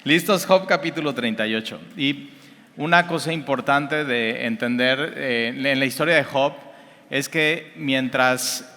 Listos, Job capítulo 38. Y una cosa importante de entender en la historia de Job es que mientras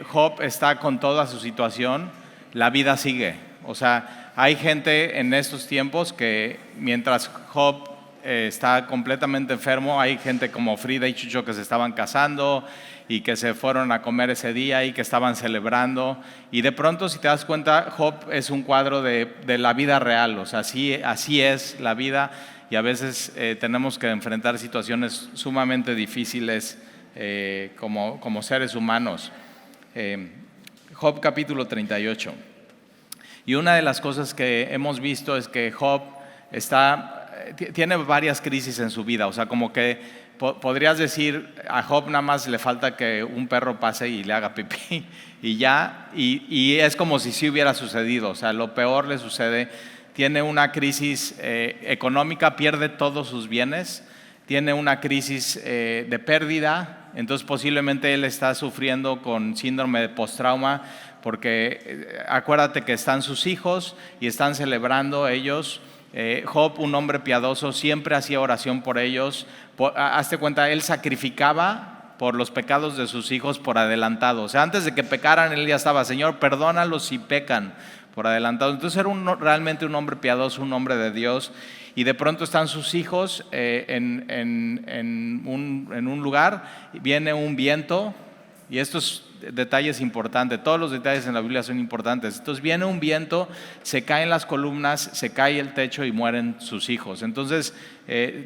Job está con toda su situación, la vida sigue. O sea, hay gente en estos tiempos que mientras Job está completamente enfermo, hay gente como Frida y Chucho que se estaban casando y que se fueron a comer ese día y que estaban celebrando. Y de pronto, si te das cuenta, Job es un cuadro de la vida real. O sea, así es la vida, y a veces tenemos que enfrentar situaciones sumamente difíciles como seres humanos. Job capítulo 38. Y una de las cosas que hemos visto es que Job tiene varias crisis en su vida. O sea, como que podrías decir, a Job nada más le falta que un perro pase y le haga pipí y ya, y es como si sí hubiera sucedido. O sea, lo peor le sucede. Tiene una crisis económica, pierde todos sus bienes, tiene una crisis de pérdida. Entonces posiblemente él está sufriendo con síndrome de postrauma, porque acuérdate que están sus hijos y están celebrando ellos. Job, un hombre piadoso, siempre hacía oración por ellos. Hazte cuenta, él sacrificaba por los pecados de sus hijos por adelantado. O sea, antes de que pecaran, él ya estaba: Señor, perdónalos si pecan, por adelantado. Entonces era realmente un hombre piadoso, un hombre de Dios. Y de pronto están sus hijos en un lugar, viene un viento, y estos detalles importantes, todos los detalles en la Biblia son importantes. Entonces viene un viento, se caen las columnas, se cae el techo y mueren sus hijos. Entonces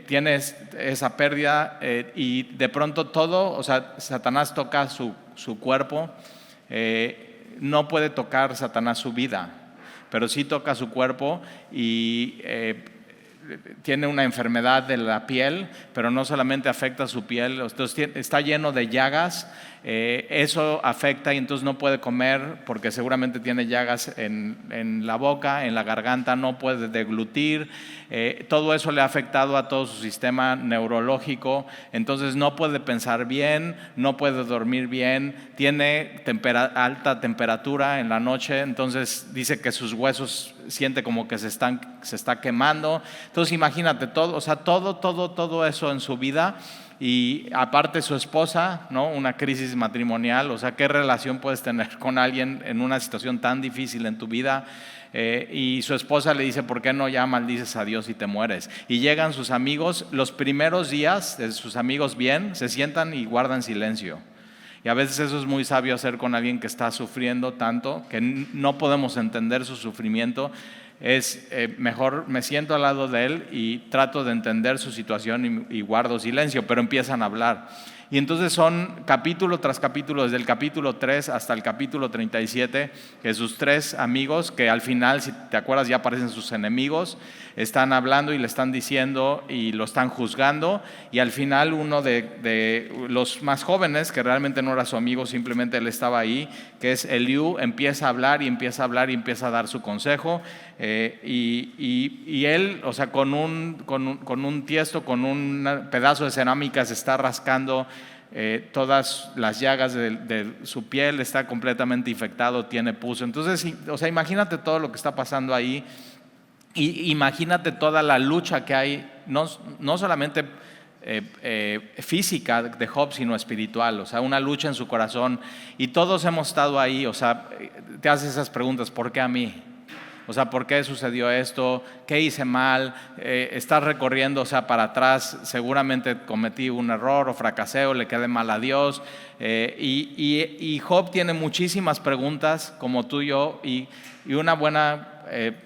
tienes esa pérdida y de pronto todo, o sea, Satanás toca su cuerpo. No puede tocar Satanás su vida, pero sí toca su cuerpo y tiene una enfermedad de la piel, pero no solamente afecta su piel, entonces está lleno de llagas. Eso afecta y entonces no puede comer porque seguramente tiene llagas en la boca, en la garganta, no puede deglutir. Todo eso le ha afectado a todo su sistema neurológico, entonces no puede pensar bien, no puede dormir bien, tiene alta temperatura en la noche, entonces dice que sus huesos siente como que se está quemando. Entonces imagínate todo, o sea, todo eso en su vida. Y aparte su esposa, ¿no? Una crisis matrimonial. O sea, ¿qué relación puedes tener con alguien en una situación tan difícil en tu vida? Y su esposa le dice: ¿por qué no ya maldices a Dios y te mueres? Y llegan sus amigos, los primeros días de sus amigos bien, se sientan y guardan silencio. Y a veces eso es muy sabio hacer con alguien que está sufriendo tanto, que no podemos entender su sufrimiento. Es mejor me siento al lado de él y trato de entender su situación y guardo silencio, pero empiezan a hablar. Y entonces son capítulo tras capítulo, desde el capítulo 3 hasta el capítulo 37, que sus tres amigos, que al final, si te acuerdas, ya aparecen sus enemigos, están hablando y le están diciendo y lo están juzgando. Y al final uno de los más jóvenes, que realmente no era su amigo, simplemente él estaba ahí, que es Eliú, empieza a hablar y empieza a dar su consejo. Y él, o sea, con un tiesto, con un pedazo de cerámica, se está rascando todas las llagas de su piel, está completamente infectado, tiene pus. Entonces, o sea, imagínate todo lo que está pasando ahí, y imagínate toda la lucha que hay, no solamente física de Job, sino espiritual. O sea, una lucha en su corazón, y todos hemos estado ahí. O sea, te haces esas preguntas: ¿por qué a mí? O sea, ¿por qué sucedió esto? ¿Qué hice mal? Estás recorriendo, o sea, para atrás, seguramente cometí un error o fracasé o le quedé mal a Dios. Y Job tiene muchísimas preguntas como tú y yo, y una buena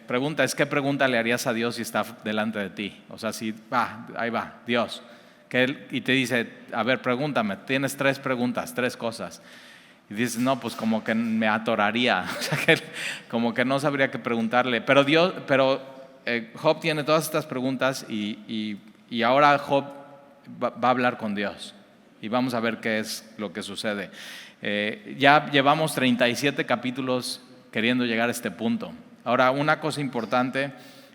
pregunta es: ¿qué pregunta le harías a Dios si está delante de ti? O sea, si ahí va Dios, y te dice: a ver, pregúntame, tienes 3 preguntas, 3 cosas. Y dices: no, pues como que me atoraría, o sea, como que no sabría qué preguntarle. Pero Job tiene todas estas preguntas, y ahora Job va a hablar con Dios, y vamos a ver qué es lo que sucede. Ya llevamos 37 capítulos queriendo llegar a este punto. Ahora, una cosa importante,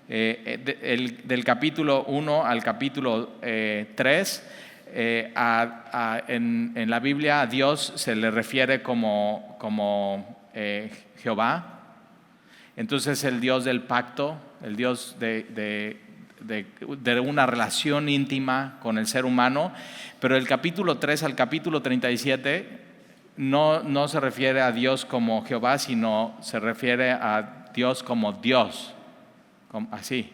del capítulo 1 al capítulo 3, en la Biblia a Dios se le refiere como Jehová. Entonces el Dios del pacto, el Dios de una relación íntima con el ser humano, pero el capítulo 3 al capítulo 37 no se refiere a Dios como Jehová, sino se refiere a Dios como Dios, así.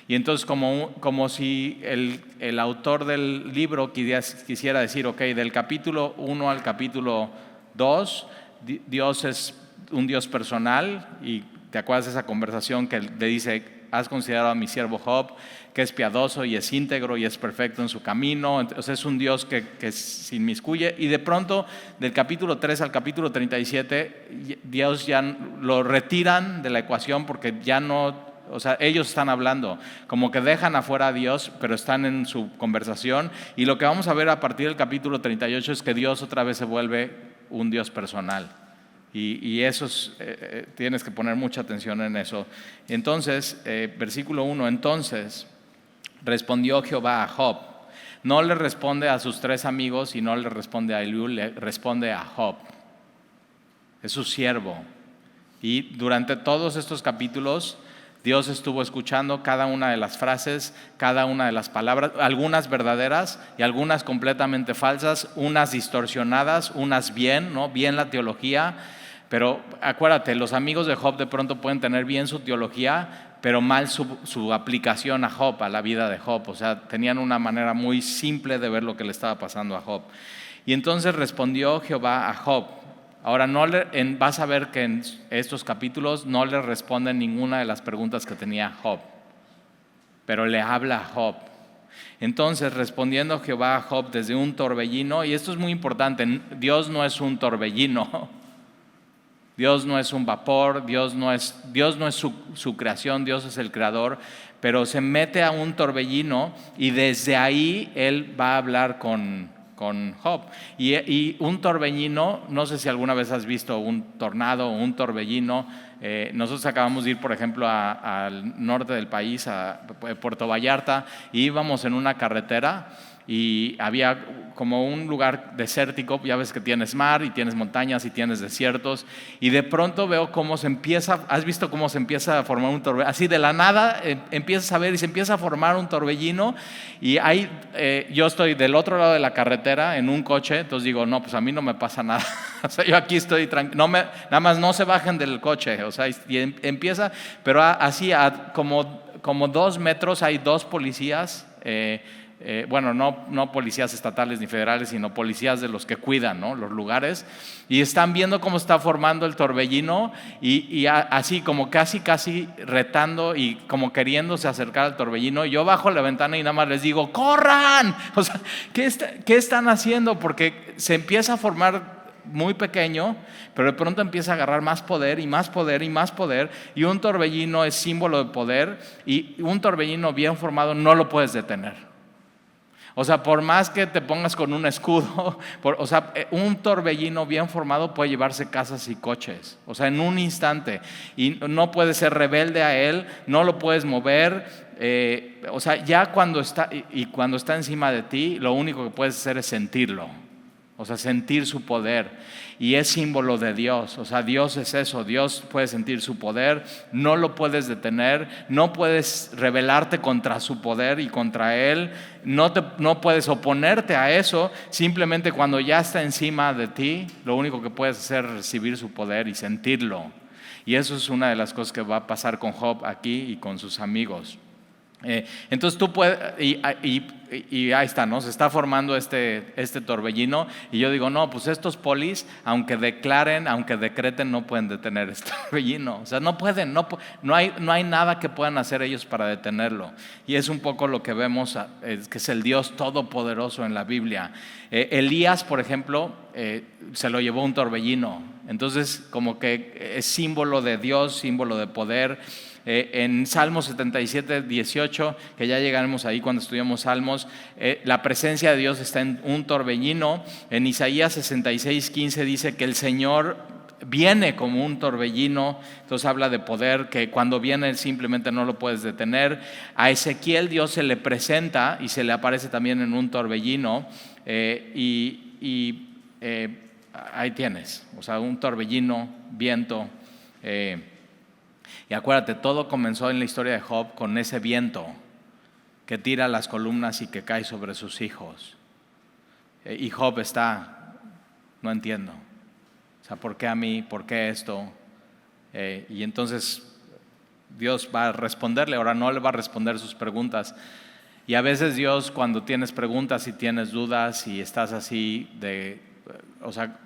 Y entonces como si el autor del libro quisiera decir, ok, del capítulo 1 al capítulo 2, Dios es un Dios personal, y te acuerdas de esa conversación que le dice: has considerado a mi siervo Job, que es piadoso y es íntegro y es perfecto en su camino. Entonces es un Dios que se inmiscuye, y de pronto del capítulo 3 al capítulo 37 Dios ya lo retiran de la ecuación, porque ya no, o sea, ellos están hablando, como que dejan afuera a Dios, pero están en su conversación. Y lo que vamos a ver a partir del capítulo 38 es que Dios otra vez se vuelve un Dios personal. Y eso tienes que poner mucha atención en eso. Entonces, versículo 1, entonces respondió Jehová a Job. No le responde a sus 3 amigos y no le responde a Eliú, le responde a Job. Es su siervo. Y durante todos estos capítulos Dios estuvo escuchando cada una de las frases, cada una de las palabras, algunas verdaderas y algunas completamente falsas, unas distorsionadas, unas bien, ¿no? Bien la teología. Pero acuérdate, los amigos de Job de pronto pueden tener bien su teología, pero mal su aplicación a Job, a la vida de Job. O sea, tenían una manera muy simple de ver lo que le estaba pasando a Job. Y entonces respondió Jehová a Job. Ahora vas a ver que en estos capítulos no le responden ninguna de las preguntas que tenía Job, pero le habla a Job. Entonces, respondiendo Jehová a Job desde un torbellino, y esto es muy importante, Dios no es un torbellino, Dios no es un vapor, Dios no es su creación, Dios es el creador, pero se mete a un torbellino y desde ahí Él va a hablar con Job. Y un torbellino, no sé si alguna vez has visto un tornado o un torbellino. Nosotros acabamos de ir, por ejemplo, al norte del país, a Puerto Vallarta, y íbamos en una carretera y había como un lugar desértico. Ya ves que tienes mar y tienes montañas y tienes desiertos, y de pronto veo cómo ¿has visto cómo se empieza a formar un torbellino? Así de la nada empiezas a ver y se empieza a formar un torbellino, y yo estoy del otro lado de la carretera en un coche, entonces digo, no, pues a mí no me pasa nada. O sea, yo aquí estoy tranquilo, nada más no se bajen del coche, o sea, y empieza, pero así como 2 metros hay 2 policías, bueno, no policías estatales ni federales, sino policías de los que cuidan, ¿no?, los lugares, y están viendo cómo está formando el torbellino, y así como casi retando y como queriéndose acercar al torbellino. Yo bajo la ventana y nada más les digo, ¡corran! O sea, ¿qué están haciendo? Porque se empieza a formar muy pequeño, pero de pronto empieza a agarrar más poder y más poder y más poder, y un torbellino es símbolo de poder, y un torbellino bien formado no lo puedes detener. O sea, por más que te pongas con un escudo, o sea, un torbellino bien formado puede llevarse casas y coches, o sea, en un instante, y no puedes ser rebelde a él, no lo puedes mover. O sea, ya cuando está encima de ti, lo único que puedes hacer es sentirlo. O sea, sentir su poder, y es símbolo de Dios. O sea, Dios es eso, Dios puede sentir su poder, no lo puedes detener, no puedes rebelarte contra su poder y contra Él, no puedes oponerte a eso. Simplemente cuando ya está encima de ti, lo único que puedes hacer es recibir su poder y sentirlo. Y eso es una de las cosas que va a pasar con Job aquí y con sus amigos. Entonces tú puedes, y ahí está, ¿no? Se está formando este torbellino, y yo digo, no, pues estos polis, aunque declaren, aunque decreten, no pueden detener este torbellino. O sea, no pueden, no hay nada que puedan hacer ellos para detenerlo. Y es un poco lo que vemos, que es el Dios todopoderoso en la Biblia. Elías, por ejemplo, se lo llevó un torbellino. Entonces, como que es símbolo de Dios, símbolo de poder. En Salmos 77, 18, que ya llegaremos ahí cuando estudiamos Salmos, la presencia de Dios está en un torbellino. En Isaías 66, 15 dice que el Señor viene como un torbellino. Entonces habla de poder, que cuando viene simplemente no lo puedes detener. A Ezequiel Dios se le presenta y se le aparece también en un torbellino, ahí tienes, o sea, un torbellino, viento. Y acuérdate, todo comenzó en la historia de Job con ese viento que tira las columnas y que cae sobre sus hijos. Y Job no entiendo. O sea, ¿por qué a mí? ¿Por qué esto? Y entonces Dios va a responderle, ahora no le va a responder sus preguntas. Y a veces Dios, cuando tienes preguntas y tienes dudas y estás así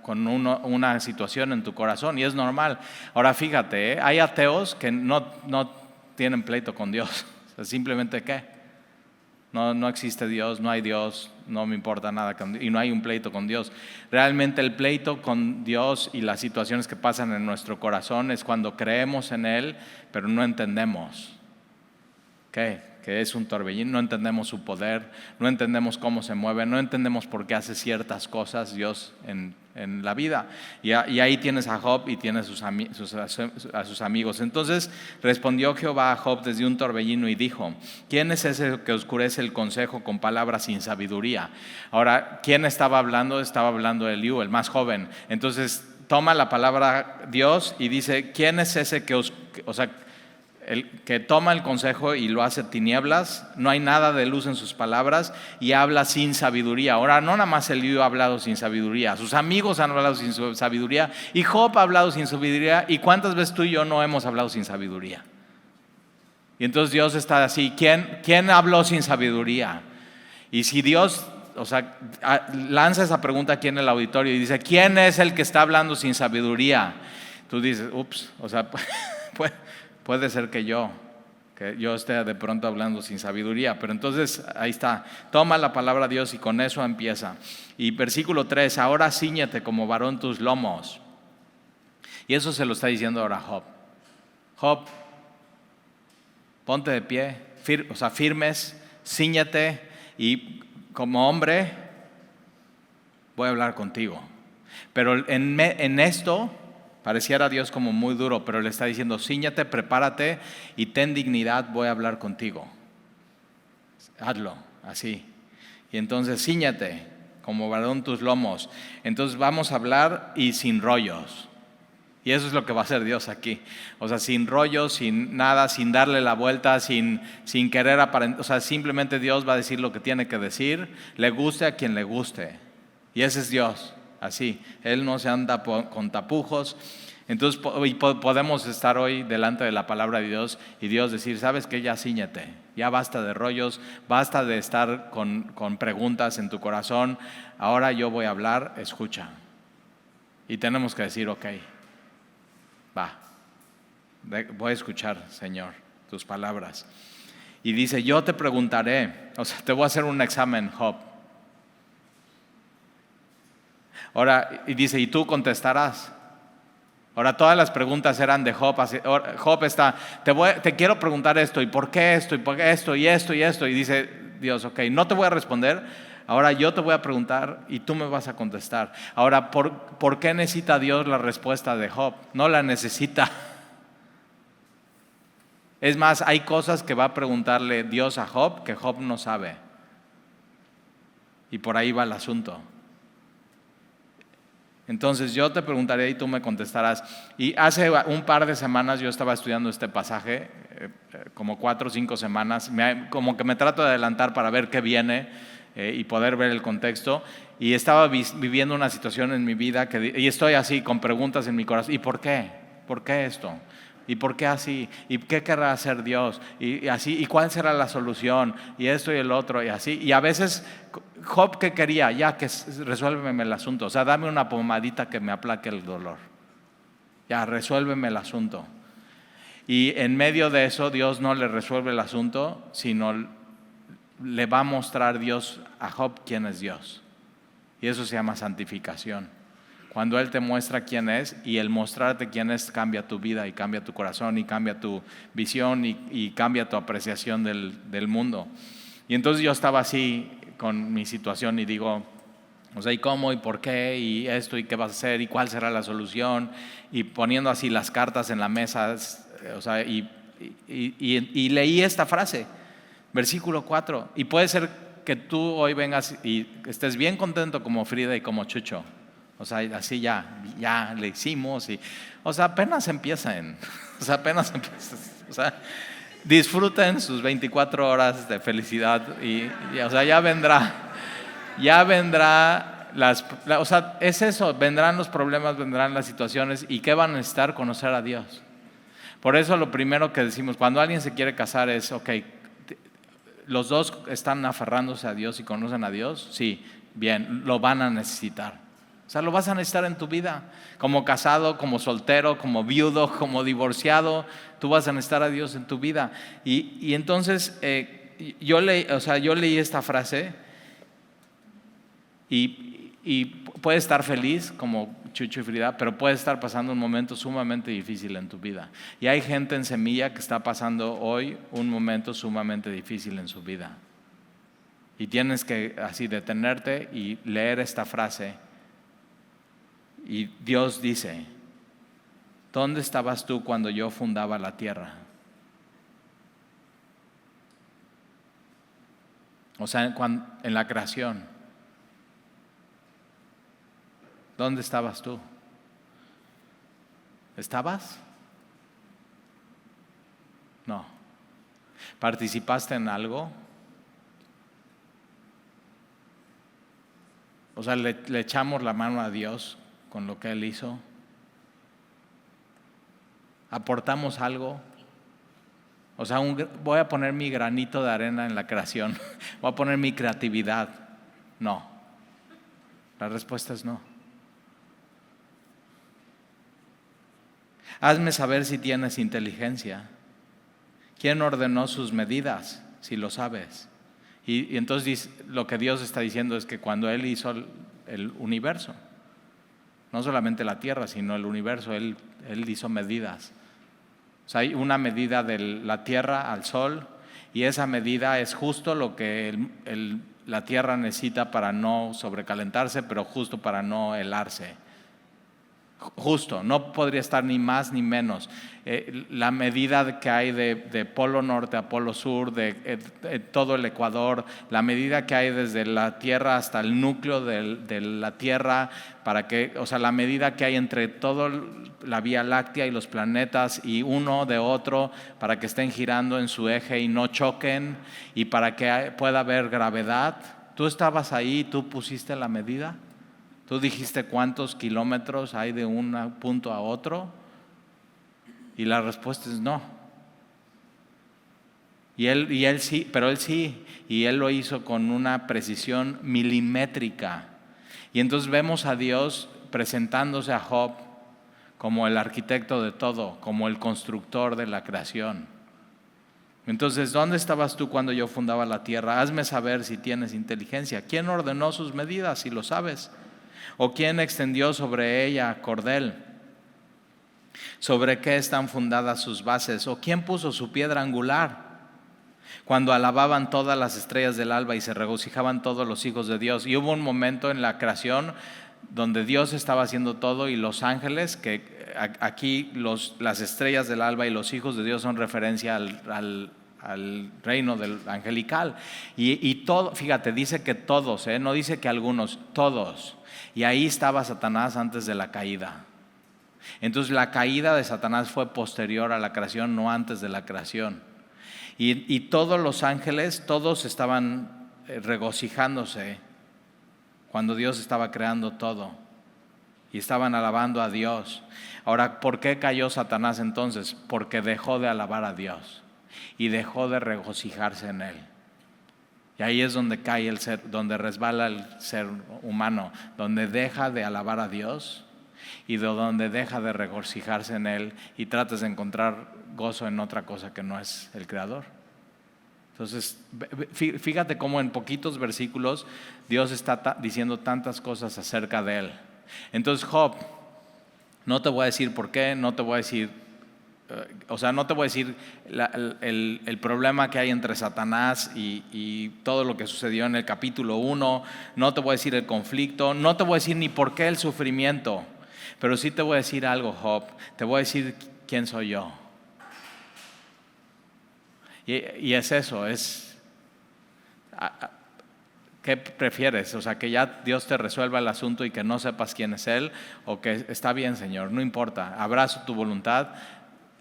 con una situación en tu corazón, y es normal. Ahora fíjate, hay ateos que no tienen pleito con Dios. O sea, simplemente ¿qué? No existe Dios, no hay Dios, no me importa nada y no hay un pleito con Dios. Realmente el pleito con Dios y las situaciones que pasan en nuestro corazón es cuando creemos en Él, pero no entendemos que es un torbellino, no entendemos su poder, no entendemos cómo se mueve, no entendemos por qué hace ciertas cosas Dios en la vida. Y ahí tienes a Job y tienes a sus amigos. Entonces respondió Jehová a Job desde un torbellino y dijo: ¿quién es ese que oscurece el consejo con palabras sin sabiduría? Ahora, ¿quién estaba hablando? Estaba hablando Eliú, el más joven. Entonces toma la palabra Dios y dice: ¿quién es ese el que toma el consejo y lo hace tinieblas? No hay nada de luz en sus palabras y habla sin sabiduría. Ahora, no nada más Eliú ha hablado sin sabiduría, sus amigos han hablado sin sabiduría y Job ha hablado sin sabiduría. ¿Y cuántas veces tú y yo no hemos hablado sin sabiduría? Y entonces Dios está así: ¿quién habló sin sabiduría? Y si Dios lanza esa pregunta aquí en el auditorio y dice: ¿quién es el que está hablando sin sabiduría? Tú dices: ups, puede ser que yo esté de pronto hablando sin sabiduría. Pero entonces ahí está, toma la palabra de Dios y con eso empieza. Y versículo 3: ahora cíñete como varón tus lomos. Y eso se lo está diciendo ahora Job. Job, ponte de pie, firmes, cíñete, y como hombre voy a hablar contigo. Pero en esto pareciera Dios como muy duro, pero le está diciendo: cíñate, prepárate y ten dignidad, voy a hablar contigo. Hazlo así. Y entonces cíñate como varón tus lomos. Entonces vamos a hablar y sin rollos. Y eso es lo que va a hacer Dios aquí. O sea, sin rollos, sin nada, sin darle la vuelta, sin querer aparentar. O sea, simplemente Dios va a decir lo que tiene que decir, le guste a quien le guste. Y ese es Dios. Así, Él no se anda con tapujos. Entonces podemos estar hoy delante de la palabra de Dios y Dios decir: ¿sabes qué? Ya cíñete, ya basta de rollos, basta de estar con preguntas en tu corazón. Ahora yo voy a hablar, escucha. Y tenemos que decir: ok, voy a escuchar, Señor, tus palabras. Y dice: yo te preguntaré, te voy a hacer un examen, Job. Ahora, y dice: y tú contestarás. Ahora, todas las preguntas eran de Job. Job está: te quiero preguntar esto, y por qué esto, y por qué esto, y esto, y esto. Y dice Dios: ok, no te voy a responder, ahora yo te voy a preguntar y tú me vas a contestar. Ahora, ¿por qué necesita Dios la respuesta de Job? No la necesita. Es más, hay cosas que va a preguntarle Dios a Job que Job no sabe. Y por ahí va el asunto. Entonces yo te preguntaré y tú me contestarás. Y hace un par de semanas yo estaba estudiando este pasaje, como 4 o 5 semanas, como que me trato de adelantar para ver qué viene y poder ver el contexto. Y estaba viviendo una situación en mi vida y estoy así con preguntas en mi corazón. ¿Y por qué? ¿Por qué esto? ¿Y por qué así? ¿Y qué querrá hacer Dios? Y así, ¿y cuál será la solución? Y esto y el otro, y así. Y a veces, Job, ¿qué quería? Ya, que resuélveme el asunto. O sea, dame una pomadita que me aplaque el dolor. Ya, resuélveme el asunto. Y en medio de eso, Dios no le resuelve el asunto, sino le va a mostrar Dios a Job quién es Dios. Y eso se llama santificación. Cuando Él te muestra quién es, y el mostrarte quién es cambia tu vida y cambia tu corazón y cambia tu visión y cambia tu apreciación del mundo. Y entonces yo estaba así con mi situación y digo: ¿y cómo? ¿Y por qué? ¿Y esto? ¿Y qué vas a hacer? ¿Y cuál será la solución? Y poniendo así las cartas en la mesa, y leí esta frase, versículo 4. Y puede ser que tú hoy vengas y estés bien contento como Frida y como Chucho. O sea, así ya le hicimos. O sea, apenas empiezan. O sea, O sea, disfruten sus 24 horas de felicidad o sea, ya vendrá. O sea, es eso, vendrán los problemas, vendrán las situaciones. ¿Y qué van a necesitar? Conocer a Dios. Por eso lo primero que decimos, cuando alguien se quiere casar es, ok, ¿los dos están aferrándose a Dios y conocen a Dios? Sí, bien, lo van a necesitar. O sea, lo vas a necesitar en tu vida. Como casado, como soltero, como viudo, como divorciado, tú vas a necesitar a Dios en tu vida. Y entonces yo leí esta frase y puedes estar feliz como Chucho y Frida, pero puedes estar pasando un momento sumamente difícil en tu vida. Y hay gente en Semilla que está pasando hoy un momento sumamente difícil en su vida. Y tienes que así detenerte y leer esta frase. Y Dios dice, ¿dónde estabas tú cuando yo fundaba la tierra? O sea, en la creación. ¿Dónde estabas tú? ¿Estabas? No. ¿Participaste en algo? O sea, le echamos la mano a Dios con lo que Él hizo. ¿Aportamos algo? O sea, voy a poner mi granito de arena en la creación. Voy a poner mi creatividad. No. La respuesta es no. Hazme saber si tienes inteligencia. ¿Quién ordenó sus medidas? Si lo sabes. Y entonces lo que Dios está diciendo es que cuando Él hizo el universo, no solamente la tierra, sino el universo, Él hizo medidas. O sea, hay una medida de la tierra al sol, y esa medida es justo lo que la tierra necesita para no sobrecalentarse, pero justo para no helarse. Justo, no podría estar ni más ni menos. La medida que hay de polo norte a polo sur, de todo el Ecuador, la medida que hay desde la Tierra hasta el núcleo de la Tierra, o sea, la medida que hay entre toda la Vía Láctea y los planetas y uno de otro, para que estén girando en su eje y no choquen, y para que pueda haber gravedad. ¿Tú estabas ahí y tú pusiste la medida? ¿Tú dijiste cuántos kilómetros hay de un punto a otro? Y la respuesta es no. Y él sí, pero él sí, y él lo hizo con una precisión milimétrica. Y entonces vemos a Dios presentándose a Job como el arquitecto de todo, como el constructor de la creación. Entonces, ¿dónde estabas tú cuando yo fundaba la tierra? Hazme saber si tienes inteligencia. ¿Quién ordenó sus medidas, si lo sabes? ¿O quién extendió sobre ella cordel? ¿Sobre qué están fundadas sus bases? ¿O quién puso su piedra angular? Cuando alababan todas las estrellas del alba y se regocijaban todos los hijos de Dios. Y hubo un momento en la creación donde Dios estaba haciendo todo, y los ángeles, que aquí las estrellas del alba y los hijos de Dios son referencia al reino del angelical. Y todo, fíjate, dice que todos, no dice que algunos, todos. Y ahí estaba Satanás antes de la caída. Entonces la caída de Satanás fue posterior a la creación, no antes de la creación. Y todos los ángeles, todos estaban regocijándose cuando Dios estaba creando todo. Y estaban alabando a Dios. Ahora, ¿por qué cayó Satanás entonces? Porque dejó de alabar a Dios y dejó de regocijarse en Él. Y ahí es donde cae el ser, donde resbala el ser humano, donde deja de alabar a Dios y donde deja de regocijarse en Él y tratas de encontrar gozo en otra cosa que no es el Creador. Entonces, fíjate cómo en poquitos versículos Dios está diciendo tantas cosas acerca de Él. Entonces, Job, no te voy a decir por qué, no te voy a decir... no te voy a decir el problema que hay entre Satanás y todo lo que sucedió en el capítulo 1, no te voy a decir el conflicto, no te voy a decir ni por qué el sufrimiento, pero sí te voy a decir algo, Job, te voy a decir quién soy yo. Y es eso, ¿Qué prefieres? O sea, que ya Dios te resuelva el asunto y que no sepas quién es Él, o que está bien, Señor, no importa, abrazo tu voluntad,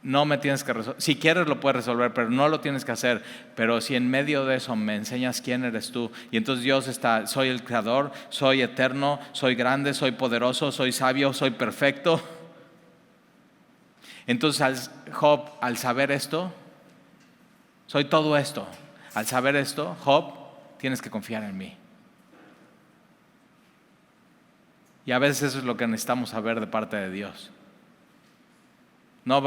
no me tienes que resolver. Si quieres lo puedes resolver, pero no lo tienes que hacer. Pero si en medio de eso me enseñas quién eres tú, y entonces Dios está, soy el creador, soy eterno, soy grande, soy poderoso, soy sabio, soy perfecto. Entonces Job, al saber esto, soy todo esto. Al saber esto, Job, tienes que confiar en mí. Y a veces eso es lo que necesitamos saber de parte de Dios. A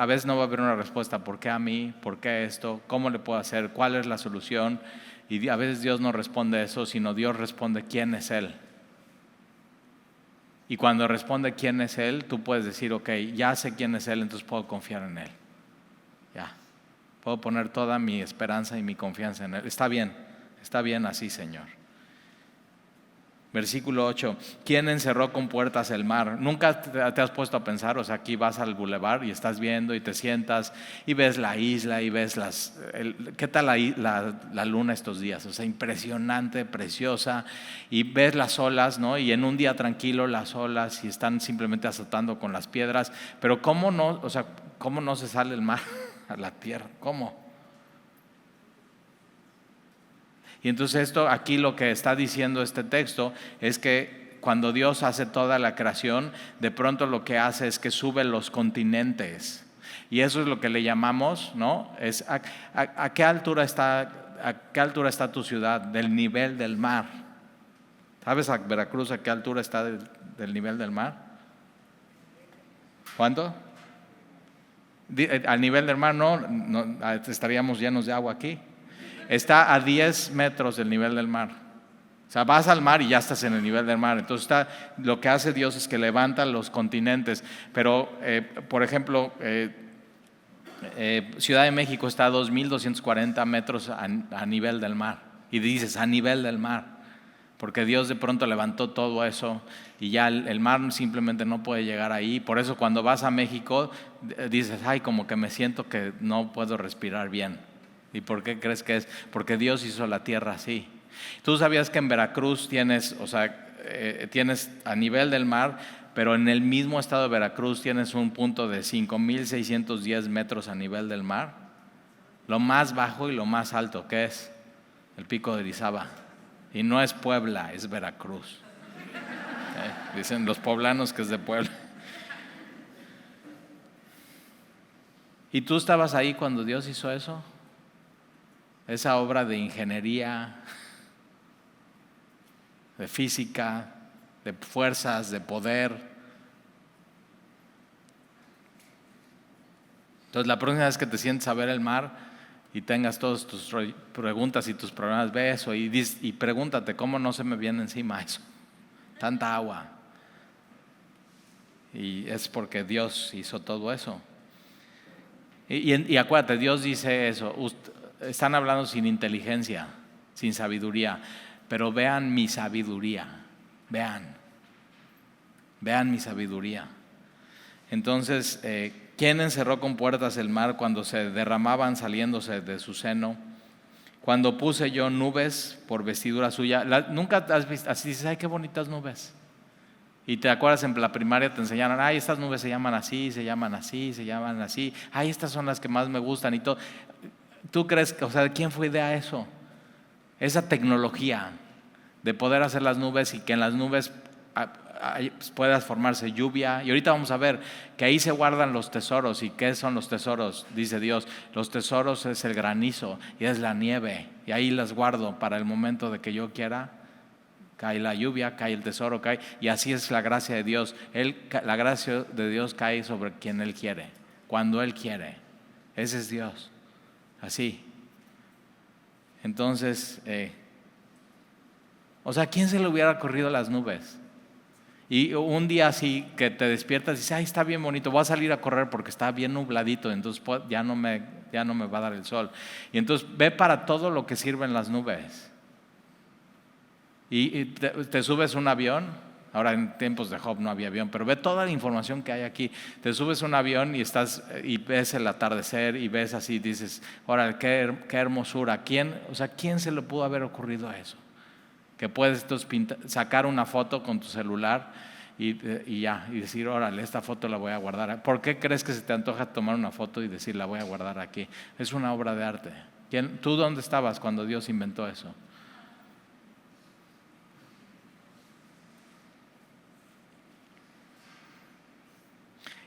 veces no va a haber una respuesta. ¿Por qué a mí? ¿Por qué esto? ¿Cómo le puedo hacer? ¿Cuál es la solución? Y a veces Dios no responde eso, sino Dios responde quién es Él. Y cuando responde quién es Él, tú puedes decir, ok, ya sé quién es Él, entonces puedo confiar en Él. Ya. Puedo poner toda mi esperanza y mi confianza en Él. Está bien así, Señor. Versículo 8, ¿quién encerró con puertas el mar? ¿Nunca te has puesto a pensar? O sea, aquí vas al bulevar y estás viendo y te sientas y ves la isla y ves ¿qué tal la luna estos días? O sea, impresionante, preciosa, y ves las olas, ¿no? Y en un día tranquilo las olas y están simplemente azotando con las piedras, pero ¿cómo no se sale el mar a la tierra? ¿Cómo? Y entonces esto aquí lo que está diciendo este texto es que cuando Dios hace toda la creación, de pronto lo que hace es que sube los continentes. Y eso es lo que le llamamos, ¿no? Es ¿a qué altura está tu ciudad? Del nivel del mar. ¿Sabes a Veracruz a qué altura está del nivel del mar? ¿Cuánto? Al nivel del mar no, estaríamos llenos de agua aquí. Está a 10 metros del nivel del mar. O sea, vas al mar y ya estás en el nivel del mar. Entonces lo que hace Dios es que levanta los continentes. Pero, por ejemplo, Ciudad de México está a 2,240 metros a nivel del mar. Y dices, a nivel del mar. Porque Dios de pronto levantó todo eso y ya el mar simplemente no puede llegar ahí. Por eso cuando vas a México dices, ay, como que me siento que no puedo respirar bien. ¿Y por qué crees que es? Porque Dios hizo la tierra así. Tú sabías que en Veracruz tienes a nivel del mar, pero en el mismo estado de Veracruz tienes un punto de 5,610 metros a nivel del mar. Lo más bajo y lo más alto, ¿qué es? El Pico de Orizaba. Y no es Puebla, es Veracruz. Dicen los poblanos que es de Puebla. ¿Y tú estabas ahí cuando Dios hizo eso? Esa obra de ingeniería, de física, de fuerzas, de poder. Entonces la próxima vez que te sientes a ver el mar y tengas todas tus preguntas y tus problemas, ve eso y pregúntate, ¿cómo no se me viene encima eso? Tanta agua. Y es porque Dios hizo todo eso. Y acuérdate, Dios dice eso. Están hablando sin inteligencia, sin sabiduría, pero vean mi sabiduría, vean mi sabiduría. Entonces, ¿quién encerró con puertas el mar cuando se derramaban saliéndose de su seno? Cuando puse yo nubes por vestidura suya. ¿Nunca has visto? Así dices, ay, qué bonitas nubes. Y te acuerdas, en la primaria te enseñaron, ay, estas nubes se llaman así, se llaman así, se llaman así, ay, estas son las que más me gustan y todo. ¿Tú crees, quién fue idea eso? Esa tecnología de poder hacer las nubes y que en las nubes pueda formarse lluvia. Y ahorita vamos a ver que ahí se guardan los tesoros. ¿Y qué son los tesoros? Dice Dios, los tesoros es el granizo y es la nieve. Y ahí las guardo para el momento de que yo quiera. Cae la lluvia, cae el tesoro, cae. Y así es la gracia de Dios. La gracia de Dios cae sobre quien Él quiere, cuando Él quiere. Ese es Dios. Así. Entonces, ¿quién se le hubiera ocurrido las nubes? Y un día así que te despiertas y dices, ay, está bien bonito, voy a salir a correr porque está bien nubladito, entonces ya no me va a dar el sol. Y entonces ve para todo lo que sirven las nubes. Y te subes un avión. Ahora en tiempos de Job no había avión, pero ve toda la información que hay aquí. Te subes un avión y ves el atardecer y ves así, dices, órale, qué hermosura. ¿Quién se le pudo haber ocurrido eso? que puedes entonces sacar una foto con tu celular y ya, y decir, órale, esta foto la voy a guardar. ¿Por qué crees que se te antoja tomar una foto y decir, la voy a guardar aquí? Es una obra de arte. ¿Tú dónde estabas cuando Dios inventó eso?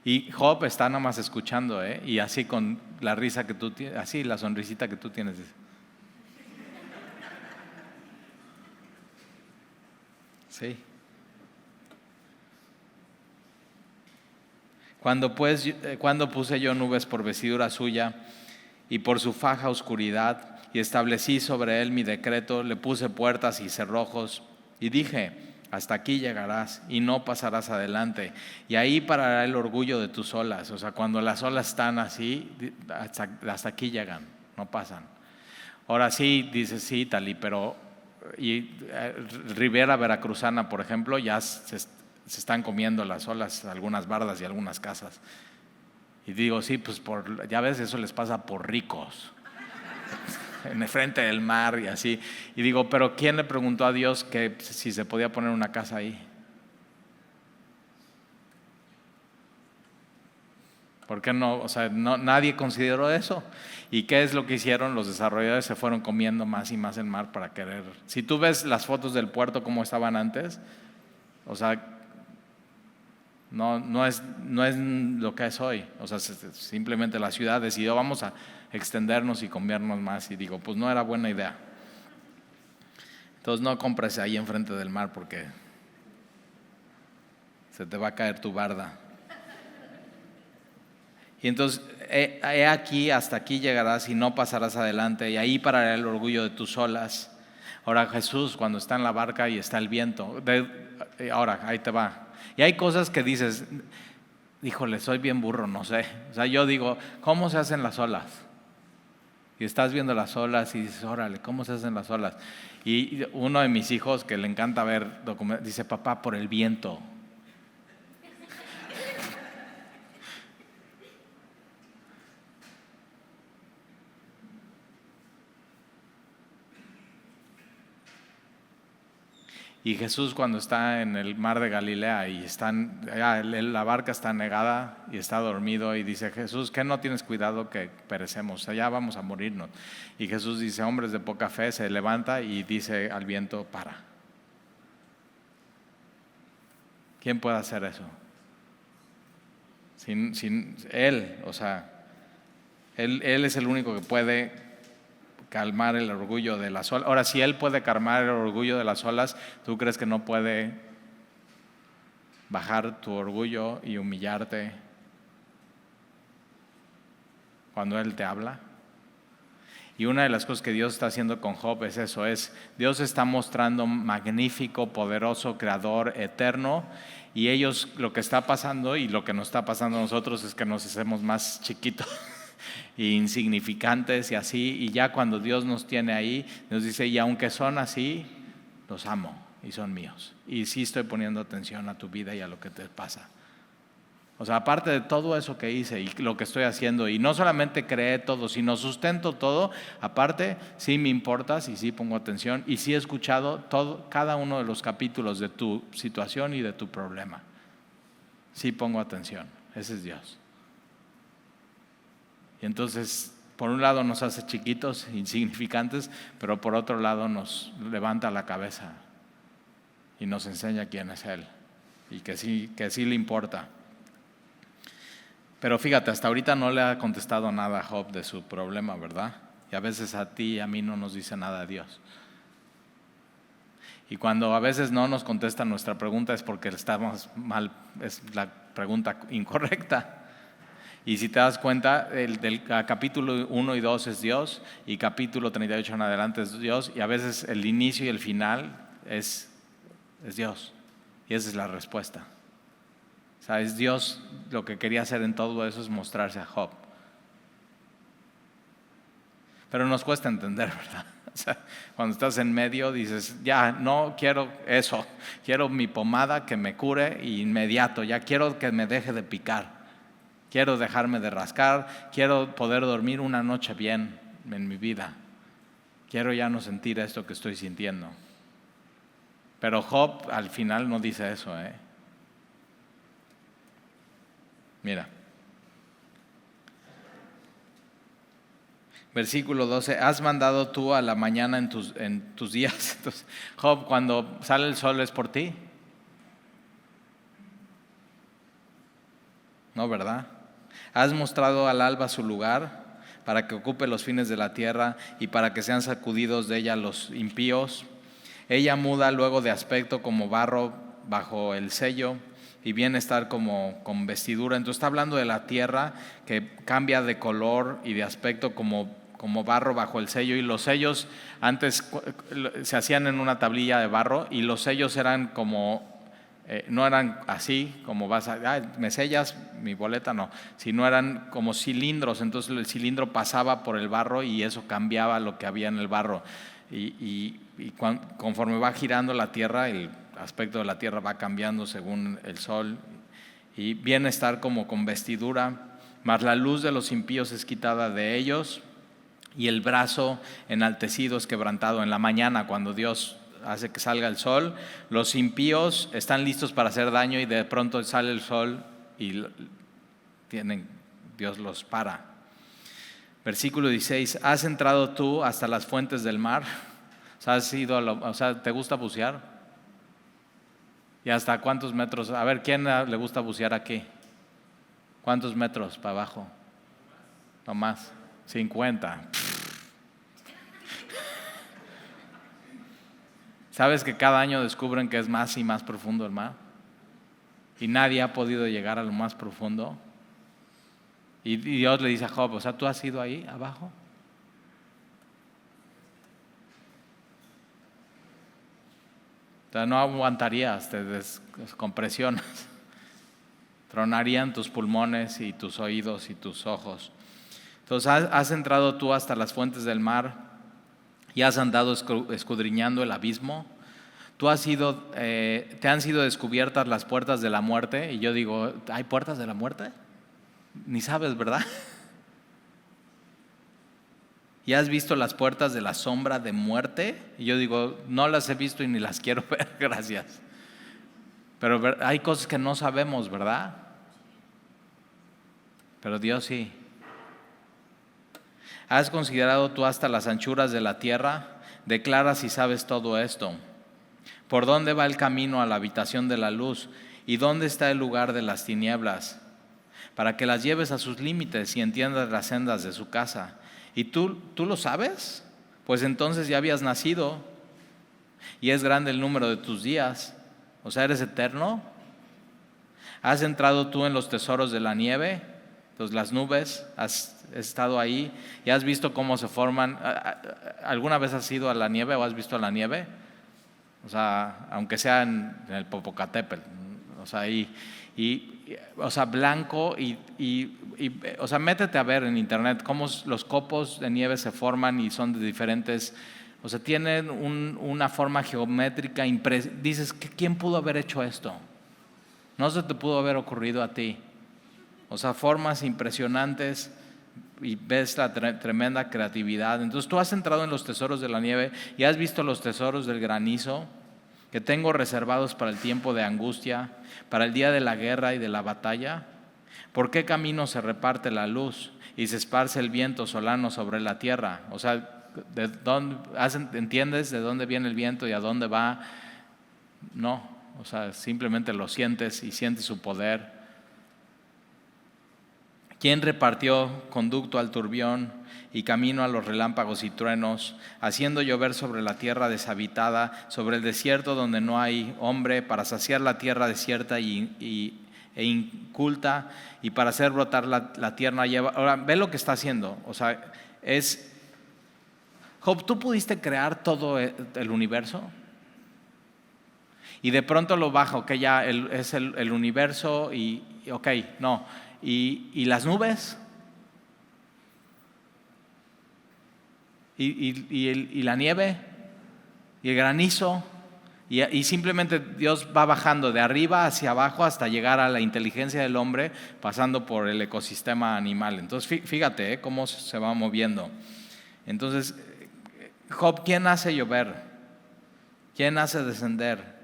Y Job está nada más escuchando, y así con la risa que tú tienes, así la sonrisita que tú tienes. Sí. Cuando puse yo nubes por vestidura suya y por su faja oscuridad, y establecí sobre él mi decreto, le puse puertas y cerrojos, y dije, hasta aquí llegarás y no pasarás adelante, y ahí parará el orgullo de tus olas. O sea, cuando las olas están así, hasta aquí llegan, no pasan. Ahora sí, dices, sí, Tali, pero Riviera Veracruzana, por ejemplo, ya se están comiendo las olas, algunas bardas y algunas casas. Y digo, sí, pues ya ves, eso les pasa por ricos, en el frente del mar y así. Y digo, pero ¿quién le preguntó a Dios que si se podía poner una casa ahí? ¿Por qué no? O sea, nadie consideró eso. ¿Y qué es lo que hicieron? Los desarrolladores se fueron comiendo más y más el mar para querer. Si tú ves las fotos del puerto como estaban antes, o sea, no es lo que es hoy. O sea, simplemente la ciudad decidió, vamos a extendernos y comernos más. Y digo, pues no era buena idea. Entonces no compres ahí enfrente del mar porque se te va a caer tu barda. Y entonces, he aquí, hasta aquí llegarás y no pasarás adelante, y ahí parará el orgullo de tus olas. Ahora Jesús, cuando está en la barca y está el viento, ahora ahí te va. Y hay cosas que dices, híjole, soy bien burro, no sé. O sea, yo digo, ¿cómo se hacen las olas? Y estás viendo las olas y dices, órale, ¿cómo se hacen las olas? Y uno de mis hijos, que le encanta ver documentos, dice, papá, por el viento. Y Jesús, cuando está en el mar de Galilea y la barca está negada y está dormido, y dice, Jesús, ¿qué no tienes cuidado que perecemos? Allá vamos a morirnos. Y Jesús dice, hombres de poca fe, se levanta y dice al viento, para. ¿Quién puede hacer eso? Sin Él, o sea, él es el único que puede calmar el orgullo de las olas. Ahora, si Él puede calmar el orgullo de las olas, ¿tú crees que no puede bajar tu orgullo y humillarte cuando Él te habla? Y una de las cosas que Dios está haciendo con Job es eso, Dios está mostrando magnífico, poderoso, creador, eterno, y ellos, lo que está pasando y lo que nos está pasando a nosotros es que nos hacemos más chiquitos e insignificantes y así, y ya cuando Dios nos tiene ahí, nos dice, y aunque son así, los amo y son míos, y sí estoy poniendo atención a tu vida y a lo que te pasa. O sea, aparte de todo eso que hice y lo que estoy haciendo, y no solamente creé todo, sino sustento todo, aparte sí me importas y sí pongo atención y sí he escuchado cada uno de los capítulos de tu situación y de tu problema. Sí pongo atención, ese es Dios. Y entonces, por un lado nos hace chiquitos, insignificantes, pero por otro lado nos levanta la cabeza y nos enseña quién es Él y que sí le importa. Pero fíjate, hasta ahorita no le ha contestado nada a Job de su problema, ¿verdad? Y a veces a ti y a mí no nos dice nada Dios. Y cuando a veces no nos contesta nuestra pregunta es porque estamos mal, es la pregunta incorrecta. Y si te das cuenta, del capítulo 1 y 2 es Dios, y capítulo 38 en adelante es Dios, y a veces el inicio y el final es Dios. Y esa es la respuesta. O sea, es Dios, lo que quería hacer en todo eso es mostrarse a Job. Pero nos cuesta entender, ¿verdad? O sea, cuando estás en medio dices, ya no quiero eso, quiero mi pomada que me cure inmediato, ya quiero que me deje de picar. Quiero dejarme de rascar, quiero poder dormir una noche bien en mi vida. Quiero ya no sentir esto que estoy sintiendo. Pero Job al final no dice eso, ¿eh? Mira. Versículo 12, ¿has mandado tú a la mañana en tus días? Entonces, Job, cuando sale el sol es por ti. No, ¿verdad? Has mostrado al alba su lugar para que ocupe los fines de la tierra y para que sean sacudidos de ella los impíos. Ella muda luego de aspecto como barro bajo el sello y viene a estar como con vestidura. Entonces está hablando de la tierra que cambia de color y de aspecto como barro bajo el sello. Y los sellos antes se hacían en una tablilla de barro y los sellos eran como, no eran así como me sellas mi boleta, no, sino eran como cilindros. Entonces el cilindro pasaba por el barro y eso cambiaba lo que había en el barro. Y conforme va girando la tierra, el aspecto de la tierra va cambiando según el sol y viene a estar como con vestidura, mas la luz de los impíos es quitada de ellos y el brazo enaltecido es quebrantado. En la mañana, cuando Dios hace que salga el sol, los impíos están listos para hacer daño y de pronto sale el sol y Dios los para. Versículo 16, ¿has entrado tú hasta las fuentes del mar? O sea, ¿te gusta bucear? ¿Y hasta cuántos metros? A ver, ¿quién le gusta bucear aquí? ¿Cuántos metros para abajo? No más, 50. ¿Sabes que cada año descubren que es más y más profundo el mar? Y nadie ha podido llegar a lo más profundo. Y Dios le dice a Job, o sea, ¿tú has ido ahí abajo? O sea, no aguantarías, te descompresionas. Tronarían tus pulmones y tus oídos y tus ojos. Entonces, ¿has entrado tú hasta las fuentes del mar y has andado escudriñando el abismo? ¿Te han sido descubiertas las puertas de la muerte? Y yo digo, ¿hay puertas de la muerte? Ni sabes, ¿verdad? ¿Y has visto las puertas de la sombra de muerte? Y yo digo, no las he visto y ni las quiero ver, gracias. Pero hay cosas que no sabemos, ¿verdad? Pero Dios sí. ¿Has considerado tú hasta las anchuras de la tierra? Declara si sabes todo esto. ¿Por dónde va el camino a la habitación de la luz? ¿Y dónde está el lugar de las tinieblas? Para que las lleves a sus límites y entiendas las sendas de su casa. ¿Y tú lo sabes? Pues entonces ya habías nacido y es grande el número de tus días. O sea, ¿eres eterno? ¿Has entrado tú en los tesoros de la nieve? Entonces las nubes, has estado ahí y has visto cómo se forman. ¿Alguna vez has ido a la nieve o has visto la nieve? O sea, aunque sea en el Popocatépetl, o sea, o sea, blanco o sea, métete a ver en internet cómo los copos de nieve se forman y son de diferentes, o sea, tienen una forma geométrica dices, ¿quién pudo haber hecho esto? No se te pudo haber ocurrido a ti. O sea, formas impresionantes y ves la tremenda creatividad. Entonces tú has entrado en los tesoros de la nieve y has visto los tesoros del granizo que tengo reservados para el tiempo de angustia, para el día de la guerra y de la batalla. ¿Por qué camino se reparte la luz y se esparce el viento solano sobre la tierra? O sea, ¿entiendes de dónde viene el viento y a dónde va? No, o sea, simplemente lo sientes y sientes su poder. ¿Quién repartió conducto al turbión y camino a los relámpagos y truenos, haciendo llover sobre la tierra deshabitada, sobre el desierto donde no hay hombre, para saciar la tierra desierta e inculta y para hacer brotar la tierra hierba? Ahora, ve lo que está haciendo. O sea, Job, ¿tú pudiste crear todo el universo? Y de pronto lo baja, ok, ya es el universo ok, no. ¿Y las nubes? ¿Y la nieve? ¿Y el granizo? Y simplemente Dios va bajando de arriba hacia abajo hasta llegar a la inteligencia del hombre, pasando por el ecosistema animal. Entonces fíjate cómo se va moviendo. Entonces, Job, ¿quién hace llover? ¿Quién hace descender?